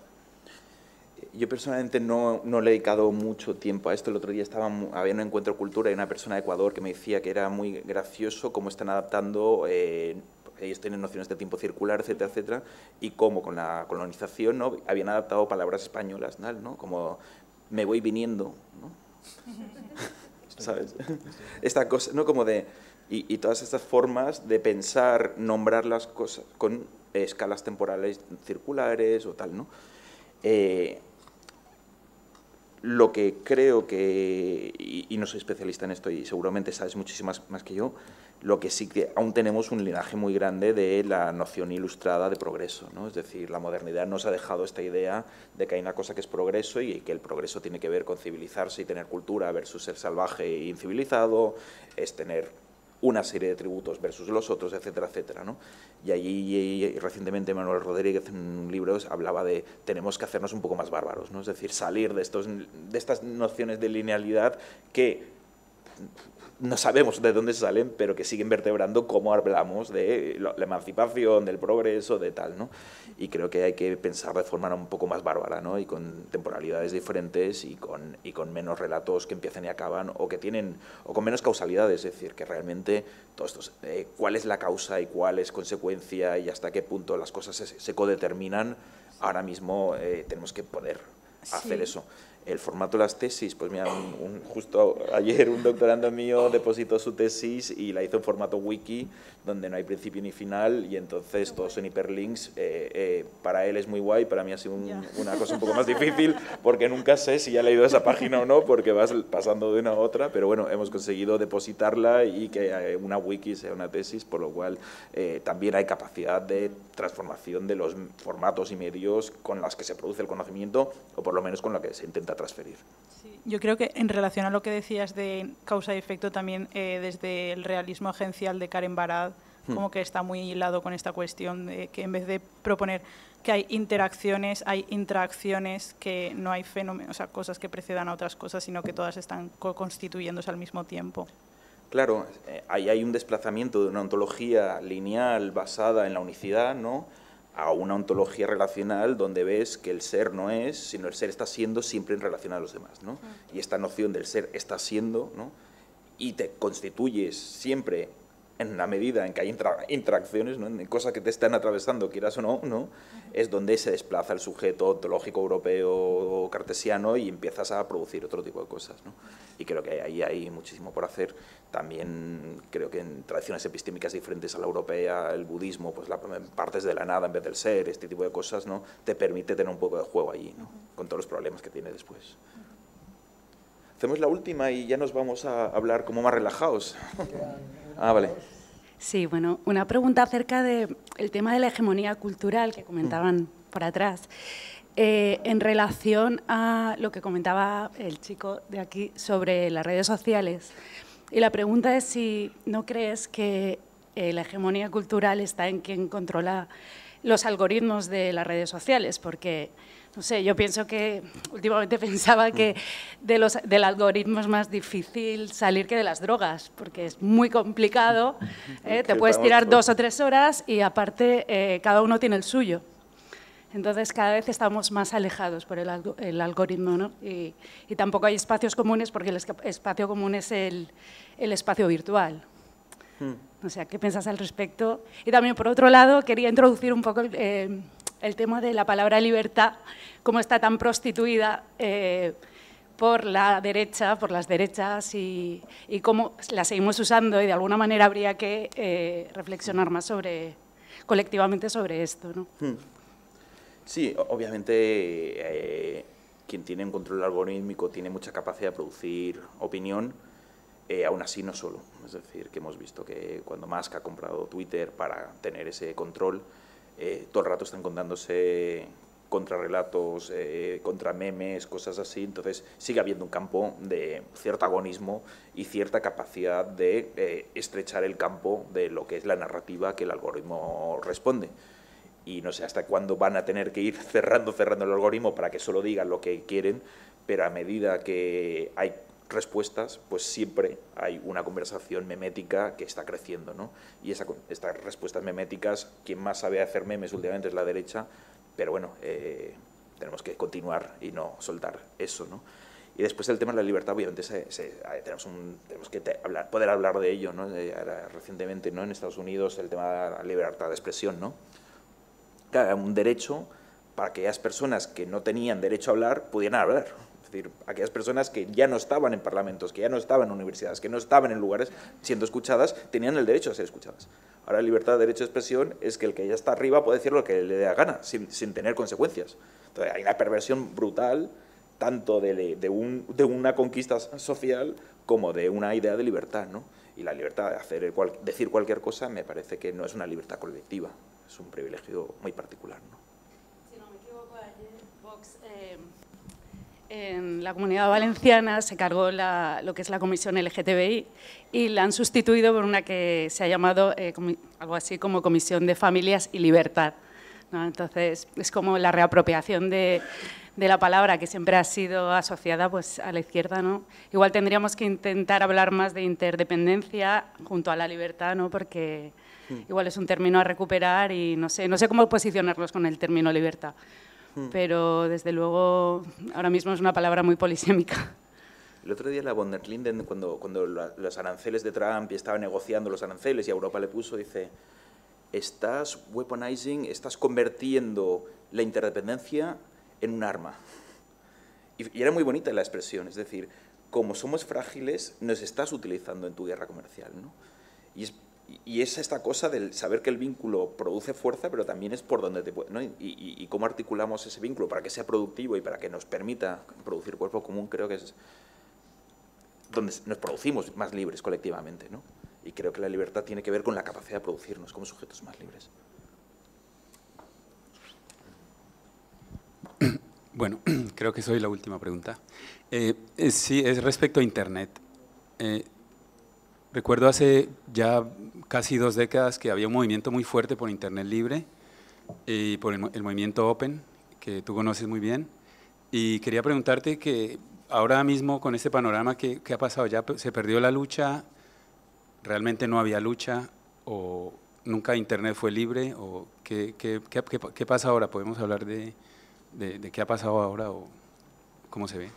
Yo personalmente no le he dedicado mucho tiempo a esto. El otro día había un encuentro de cultura y una persona de Ecuador que me decía que era muy gracioso cómo están adaptando, ellos tienen nociones de tiempo circular, etcétera, etcétera, y cómo con la colonización, ¿no?, habían adaptado palabras españolas, ¿no?, como me voy viniendo, ¿no? ¿Sabes? Esta cosa, ¿no?, como de... Y todas estas formas de pensar, nombrar las cosas con escalas temporales circulares o tal, ¿no? Lo que creo que, y no soy especialista en esto y seguramente sabes muchísimas más que yo, lo que sí que aún tenemos un linaje muy grande de la noción ilustrada de progreso, ¿no? Es decir, la modernidad nos ha dejado esta idea de que hay una cosa que es progreso y que el progreso tiene que ver con civilizarse y tener cultura versus ser salvaje e incivilizado, es tener una serie de tributos versus los otros, etcétera, etcétera, ¿no? Y allí recientemente Manuel Rodríguez en un libro hablaba de tenemos que hacernos un poco más bárbaros, ¿no? Es decir, salir de estas nociones de linealidad que no sabemos de dónde salen, pero que siguen vertebrando cómo hablamos de la emancipación, del progreso, de tal, ¿no? Y creo que hay que pensar de forma un poco más bárbara, ¿no? Y con temporalidades diferentes y con menos relatos que empiezan y acaban o que tienen, o con menos causalidades, es decir, que realmente todos estos, cuál es la causa y cuál es consecuencia y hasta qué punto las cosas se codeterminan, ahora mismo tenemos que poder hacer eso. El formato de las tesis, pues mira, justo ayer un doctorando mío depositó su tesis y la hizo en formato wiki, donde no hay principio ni final, y entonces todos son hiperlinks. Para él es muy guay, para mí ha sido una cosa un poco más difícil, porque nunca sé si ya he leído esa página o no, porque vas pasando de una a otra, pero bueno, hemos conseguido depositarla y que una wiki sea una tesis, por lo cual también hay capacidad de transformación de los formatos y medios con los que se produce el conocimiento, o por lo menos con lo que se intenta transferir. Sí, yo creo que en relación a lo que decías de causa y efecto también desde el realismo agencial de Karen Barad, como que está muy hilado con esta cuestión de que en vez de proponer que hay interacciones, hay interacciones, que no hay fenómenos, o sea, cosas que precedan a otras cosas, sino que todas están constituyéndose al mismo tiempo. Claro, ahí hay un desplazamiento de una ontología lineal basada en la unicidad, ¿no?, a una ontología relacional donde ves que el ser no es, sino el ser está siendo siempre en relación a los demás, ¿no? Y esta noción del ser está siendo, ¿no?, y te constituyes siempre en la medida en que hay interacciones, ¿no?, en cosas que te están atravesando, quieras o no, ¿no?, es donde se desplaza el sujeto ontológico europeo o cartesiano y empiezas a producir otro tipo de cosas, ¿no? Y creo que ahí hay muchísimo por hacer. También creo que en tradiciones epistémicas diferentes a la europea, el budismo, pues partes de la nada en vez del ser, este tipo de cosas, ¿no?, te permite tener un poco de juego allí, ¿no?, con todos los problemas que tiene después. Hacemos la última y ya nos vamos a hablar como más relajados. Ah, vale. Sí, bueno, una pregunta acerca del tema de la hegemonía cultural que comentaban por atrás. En relación a lo que comentaba el chico de aquí sobre las redes sociales. Y la pregunta es si no crees que la hegemonía cultural está en quien controla los algoritmos de las redes sociales, porque, no sé, yo pienso que últimamente pensaba que del algoritmo es más difícil salir que de las drogas, porque es muy complicado, te puedes tirar 2 o 3 horas y aparte cada uno tiene el suyo. Entonces cada vez estamos más alejados por el algoritmo, ¿no? Y tampoco hay espacios comunes porque el espacio común es el espacio virtual. O sea, ¿qué piensas al respecto? Y también, por otro lado, quería introducir un poco el tema de la palabra libertad, cómo está tan prostituida por la derecha, por las derechas y cómo la seguimos usando, y de alguna manera habría que reflexionar más colectivamente sobre esto, ¿no? Sí, obviamente quien tiene un control algorítmico tiene mucha capacidad de producir opinión, aún así no solo. Es decir, que hemos visto que cuando Musk ha comprado Twitter para tener ese control, todo el rato están contándose contrarrelatos, contra memes, cosas así. Entonces sigue habiendo un campo de cierto agonismo y cierta capacidad de estrechar el campo de lo que es la narrativa que el algoritmo responde. Y no sé hasta cuándo van a tener que ir cerrando el algoritmo para que solo digan lo que quieren, pero a medida que hay respuestas, pues siempre hay una conversación memética que está creciendo, ¿no? Y estas respuestas meméticas, quien más sabe hacer memes últimamente es la derecha, pero bueno, tenemos que continuar y no soltar eso, ¿no? Y después el tema de la libertad, obviamente tenemos que poder hablar de ello, ¿no? Recientemente, ¿no?, en Estados Unidos, el tema de la libertad de expresión, ¿no? Un derecho para que aquellas personas que no tenían derecho a hablar pudieran hablar. Es decir, aquellas personas que ya no estaban en parlamentos, que ya no estaban en universidades, que no estaban en lugares siendo escuchadas, tenían el derecho a ser escuchadas. Ahora, la libertad de derecho de expresión es que el que ya está arriba puede decir lo que le dé la gana, sin tener consecuencias. Entonces, hay una perversión brutal, tanto de una conquista social como de una idea de libertad, ¿no? Y la libertad de decir cualquier cosa me parece que no es una libertad colectiva. Es un privilegio muy particular, ¿no? Si no me equivoco, ayer Vox en la Comunidad Valenciana se cargó lo que es la Comisión LGTBI y la han sustituido por una que se ha llamado algo así como Comisión de Familias y Libertad, ¿no? Entonces, es como la reapropiación de la palabra que siempre ha sido asociada, pues, a la izquierda, ¿no? Igual tendríamos que intentar hablar más de interdependencia junto a la libertad, ¿no? Porque igual es un término a recuperar y no sé cómo posicionarlos con el término libertad, pero desde luego ahora mismo es una palabra muy polisémica. El otro día la von der Linden, cuando los aranceles de Trump y estaba negociando los aranceles y Europa le puso, dice, estás weaponizing, estás convirtiendo la interdependencia en un arma. Y era muy bonita la expresión, es decir, como somos frágiles, nos estás utilizando en tu guerra comercial, ¿no? Y es esta cosa del saber que el vínculo produce fuerza, pero también es por donde te puede, ¿no? Y cómo articulamos ese vínculo para que sea productivo y para que nos permita producir cuerpo común, creo que es donde nos producimos más libres colectivamente, ¿no? Y creo que la libertad tiene que ver con la capacidad de producirnos como sujetos más libres. Bueno, creo que soy la última pregunta. Sí, es respecto a Internet. Recuerdo hace ya casi 2 décadas que había un movimiento muy fuerte por Internet libre y por el movimiento Open, que tú conoces muy bien. Y quería preguntarte que ahora mismo con este panorama, ¿qué ha pasado? ¿Ya se perdió la lucha? ¿Realmente no había lucha? ¿O nunca Internet fue libre? ¿O qué pasa ahora? ¿Podemos hablar de qué ha pasado ahora o cómo se ve?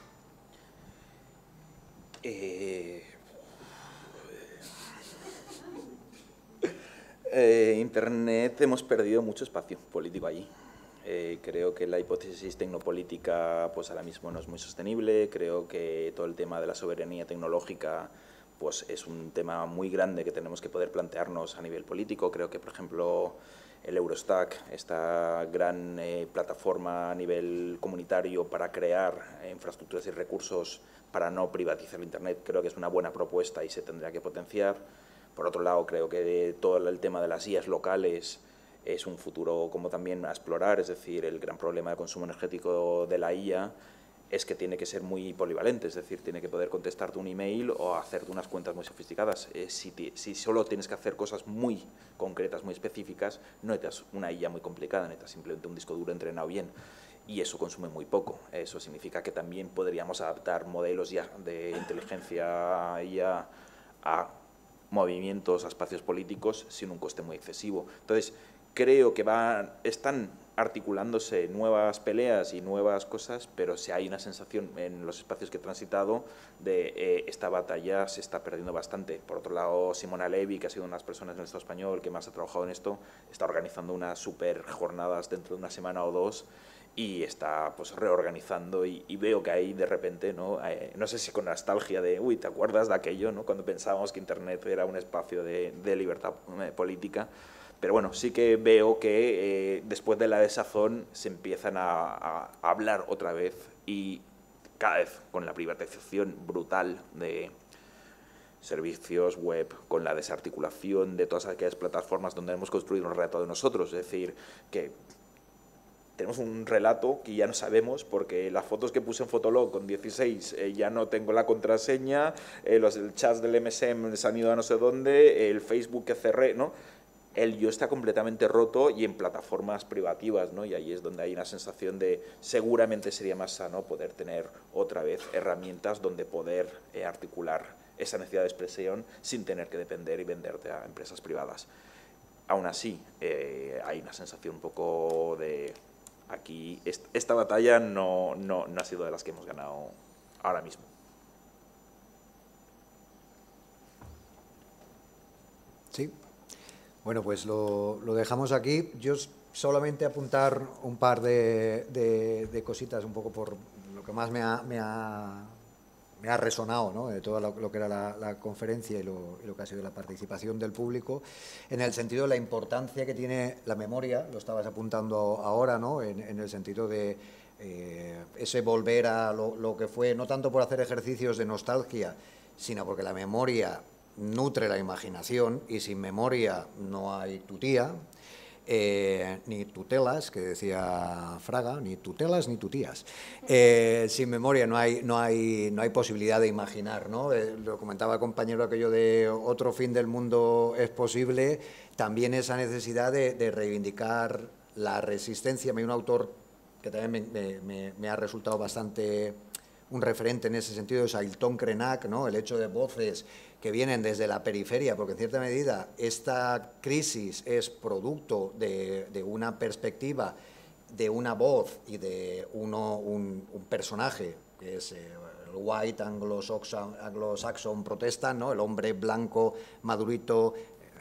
Internet hemos perdido mucho espacio político allí. Creo que la hipótesis tecnopolítica pues ahora mismo no es muy sostenible. Creo que todo el tema de la soberanía tecnológica pues es un tema muy grande que tenemos que poder plantearnos a nivel político. Creo que, por ejemplo, el Eurostack, esta gran plataforma a nivel comunitario para crear infraestructuras y recursos para no privatizar el Internet, creo que es una buena propuesta y se tendrá que potenciar. Por otro lado, creo que todo el tema de las IAs locales es un futuro como también a explorar, es decir, el gran problema de consumo energético de la IA es que tiene que ser muy polivalente, es decir, tiene que poder contestarte un email o hacerte unas cuentas muy sofisticadas. Si solo tienes que hacer cosas muy concretas, muy específicas, no necesitas una IA muy complicada, necesitas simplemente un disco duro entrenado bien. Y eso consume muy poco. Eso significa que también podríamos adaptar modelos ya de inteligencia IA a movimientos, a espacios políticos sin un coste muy excesivo. Entonces, creo que están articulándose nuevas peleas y nuevas cosas, pero sí hay una sensación en los espacios que he transitado de esta batalla se está perdiendo bastante. Por otro lado, Simona Levi, que ha sido una de las personas del Estado español que más ha trabajado en esto, está organizando unas super jornadas dentro de una semana o 2 y está pues reorganizando y veo que ahí de repente, ¿no? No sé si con nostalgia de, uy, ¿te acuerdas de aquello, ¿no? Cuando pensábamos que Internet era un espacio de libertad política? Pero bueno, sí que veo que después de la desazón se empiezan a hablar otra vez y cada vez con la privatización brutal de servicios web, con la desarticulación de todas aquellas plataformas donde hemos construido un relato de nosotros, es decir, que tenemos un relato que ya no sabemos porque las fotos que puse en Fotolog con 16 ya no tengo la contraseña, los chats del MSM se han ido a no sé dónde, el Facebook que cerré, ¿no? El yo está completamente roto y en plataformas privativas, ¿no? Y ahí es donde hay una sensación de seguramente sería más sano poder tener otra vez herramientas donde poder articular esa necesidad de expresión sin tener que depender y venderte a empresas privadas. Aún así, hay una sensación un poco de aquí, esta batalla no ha sido de las que hemos ganado ahora mismo. Sí. Bueno, pues lo dejamos aquí. Yo solamente apuntar un par de cositas, un poco por lo que más me ha resonado, ¿no? De todo lo que era la conferencia y lo que ha sido la participación del público, en el sentido de la importancia que tiene la memoria, lo estabas apuntando ahora, ¿no? En el sentido de ese volver a lo que fue, no tanto por hacer ejercicios de nostalgia, sino porque la memoria nutre la imaginación y sin memoria no hay tutía, ni tutelas, que decía Fraga, ni tutelas ni tutías. Sin memoria no hay posibilidad de imaginar, ¿no? Lo comentaba el compañero aquello de otro fin del mundo es posible, también esa necesidad de reivindicar la resistencia. Hay un autor que también me ha resultado bastante un referente en ese sentido, es Ailton Krenak, ¿no? El hecho de voces que vienen desde la periferia, porque en cierta medida esta crisis es producto de una perspectiva, de una voz y de un personaje, que es el white anglo-saxon protestant, ¿no? El hombre blanco, madurito,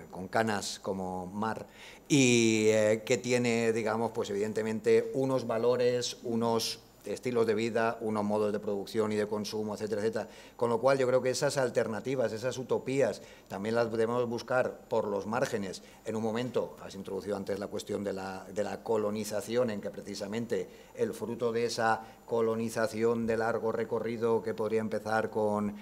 con canas como mar, y que tiene, digamos, pues evidentemente unos valores, unos estilos de vida, unos modos de producción y de consumo, etcétera, etcétera. Con lo cual yo creo que esas alternativas, esas utopías, también las debemos buscar por los márgenes. En un momento, has introducido antes la cuestión de la colonización, en que precisamente el fruto de esa colonización de largo recorrido, que podría empezar con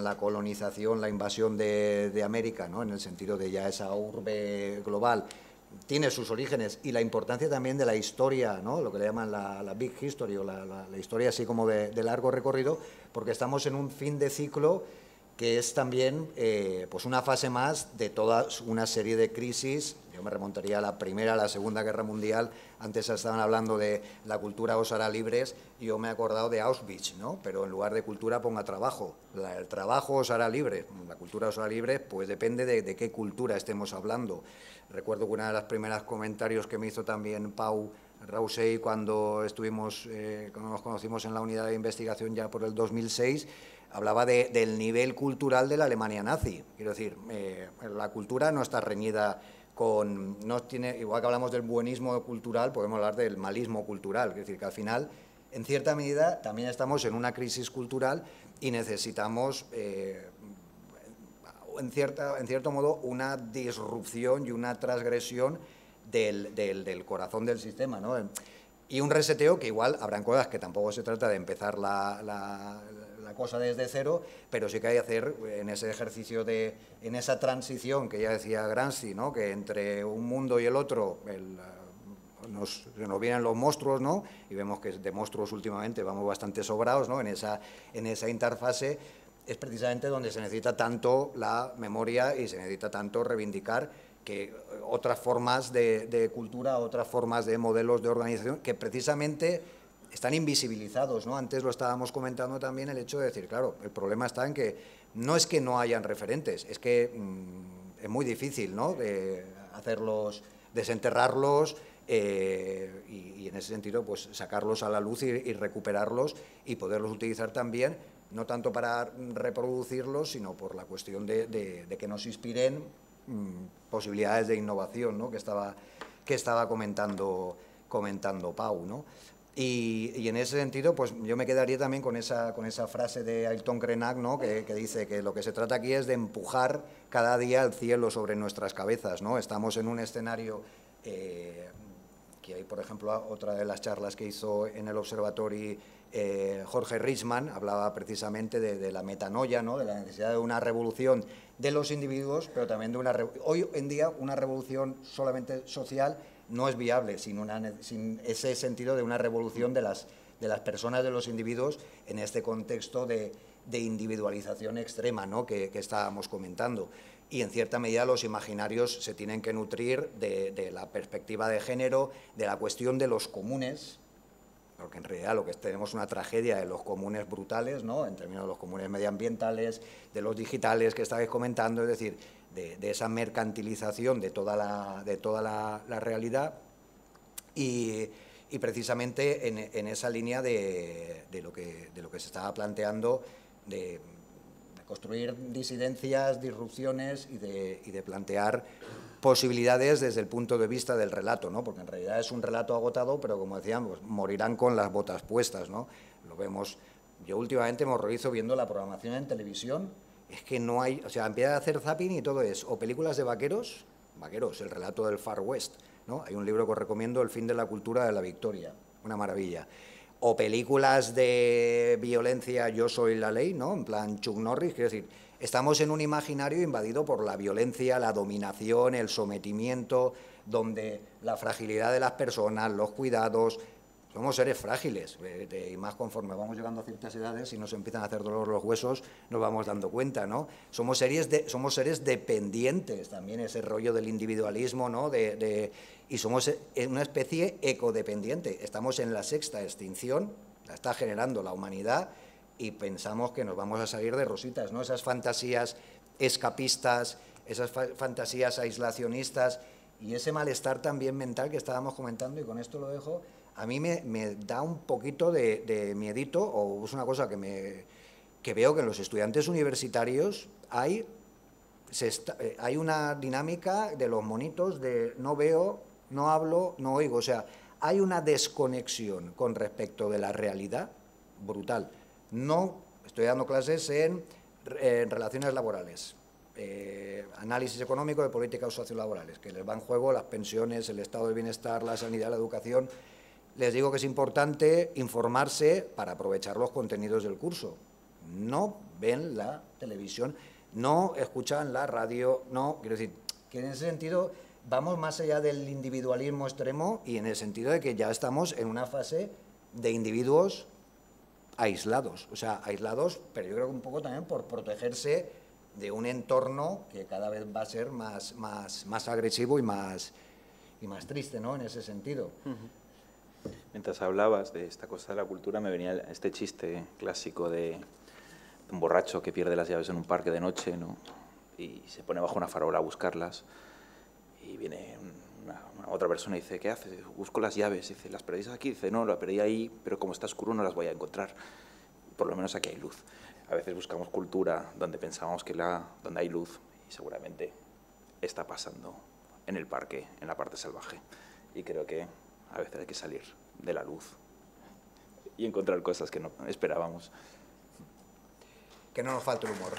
la colonización, la invasión de América, ¿no?, en el sentido de ya esa urbe global, tiene sus orígenes, y la importancia también de la historia, ¿no?, lo que le llaman la big history, o la historia así como de largo recorrido, porque estamos en un fin de ciclo que es también pues una fase más de toda una serie de crisis. Yo me remontaría a la Primera, a la Segunda Guerra Mundial. Antes estaban hablando de la cultura os hará libres, y yo me he acordado de Auschwitz, ¿no?, pero en lugar de cultura ponga trabajo. El trabajo os hará libre, la cultura os hará libre, pues depende de qué cultura estemos hablando. Recuerdo que una de las primeras comentarios que me hizo también Pau Rausey cuando cuando nos conocimos en la unidad de investigación ya por el 2006, hablaba del nivel cultural de la Alemania nazi. Quiero decir, la cultura no está reñida con... igual que hablamos del buenismo cultural, podemos hablar del malismo cultural. Es decir, que al final, en cierta medida, también estamos en una crisis cultural y necesitamos... en cierto modo, una disrupción y una transgresión del corazón del sistema, ¿no? Y un reseteo que igual habrán cosas que tampoco se trata de empezar la cosa desde cero, pero sí que hay que hacer en ese ejercicio en esa transición que ya decía Gramsci, ¿no?, que entre un mundo y el otro nos vienen los monstruos, ¿no?, y vemos que de monstruos últimamente vamos bastante sobrados, ¿no?, en esa interfase. Es precisamente donde se necesita tanto la memoria y se necesita tanto reivindicar que otras formas de cultura, otras formas de modelos de organización que precisamente están invisibilizados, ¿no? Antes lo estábamos comentando también, el hecho de decir, claro, el problema está en que no es que no hayan referentes, es que es muy difícil, ¿no?, de hacerlos, desenterrarlos, y en ese sentido pues sacarlos a la luz y recuperarlos y poderlos utilizar también, no tanto para reproducirlos, sino por la cuestión de que nos inspiren posibilidades de innovación, ¿no?, que estaba comentando Pau, ¿no? Y en ese sentido, pues yo me quedaría también con esa frase de Ailton Krenak, ¿no?, que dice que lo que se trata aquí es de empujar cada día el cielo sobre nuestras cabezas, ¿no? Estamos en un escenario que hay, por ejemplo, otra de las charlas que hizo en el Observatorio Jorge Richman, hablaba precisamente de la metanoia, ¿no?, de la necesidad de una revolución de los individuos, pero también hoy en día una revolución solamente social no es viable sin ese sentido de una revolución de las personas, de los individuos, en este contexto de individualización extrema, ¿no?, que estábamos comentando. Y en cierta medida los imaginarios se tienen que nutrir de la perspectiva de género, de la cuestión de los comunes, porque en realidad lo que tenemos es una tragedia de los comunes brutales, ¿no?, en términos de los comunes medioambientales, de los digitales que estabais comentando, es decir, de esa mercantilización de toda la realidad, y precisamente en esa línea de lo que se estaba planteando, de construir disidencias, disrupciones y de plantear posibilidades desde el punto de vista del relato, ¿no?, porque en realidad es un relato agotado, pero como decíamos, morirán con las botas puestas, ¿no? Lo vemos. Yo últimamente me horrorizo viendo la programación en televisión, es que no hay, o sea, empieza a hacer zapping y todo es, o películas de vaqueros, el relato del Far West, ¿no? Hay un libro que os recomiendo, El fin de la cultura de la victoria, una maravilla. O películas de violencia, Yo soy la ley, ¿no?, en plan Chuck Norris, quiero decir, estamos en un imaginario invadido por la violencia, la dominación, el sometimiento, donde la fragilidad de las personas, los cuidados, somos seres frágiles, y más conforme vamos llegando a ciertas edades y nos empiezan a hacer dolor los huesos, nos vamos dando cuenta, ¿no? Somos seres dependientes, también ese rollo del individualismo, ¿no?, y somos una especie ecodependiente. Estamos en la sexta extinción, la está generando la humanidad, y pensamos que nos vamos a salir de rositas, ¿no? Esas fantasías escapistas, esas fantasías aislacionistas y ese malestar también mental que estábamos comentando, y con esto lo dejo, a mí me da un poquito de miedito, o es una cosa que veo que en los estudiantes universitarios hay una dinámica de los monitos de no veo, no hablo, no oigo, o sea, hay una desconexión con respecto de la realidad brutal. No, estoy dando clases en relaciones laborales, análisis económico de políticas sociolaborales, que les va en juego las pensiones, el estado del bienestar, la sanidad, la educación. Les digo que es importante informarse para aprovechar los contenidos del curso. No ven la televisión, no escuchan la radio, no, quiero decir, que en ese sentido vamos más allá del individualismo extremo y en el sentido de que ya estamos en una fase de individuos aislados, o sea, aislados, pero yo creo que un poco también por protegerse de un entorno que cada vez va a ser más agresivo y más triste, ¿no?, en ese sentido. Mientras hablabas de esta cosa de la cultura, me venía este chiste clásico de un borracho que pierde las llaves en un parque de noche, ¿no?, y se pone bajo una farola a buscarlas, y viene una otra persona y dice, ¿qué haces? Busco las llaves. Dice, ¿las perdéis aquí? Dice, no, las perdí ahí, pero como está oscuro no las voy a encontrar. Por lo menos aquí hay luz. A veces buscamos cultura donde pensamos que donde hay luz, y seguramente está pasando en el parque, en la parte salvaje. Y creo que a veces hay que salir de la luz y encontrar cosas que no esperábamos. Que no nos falte el humor.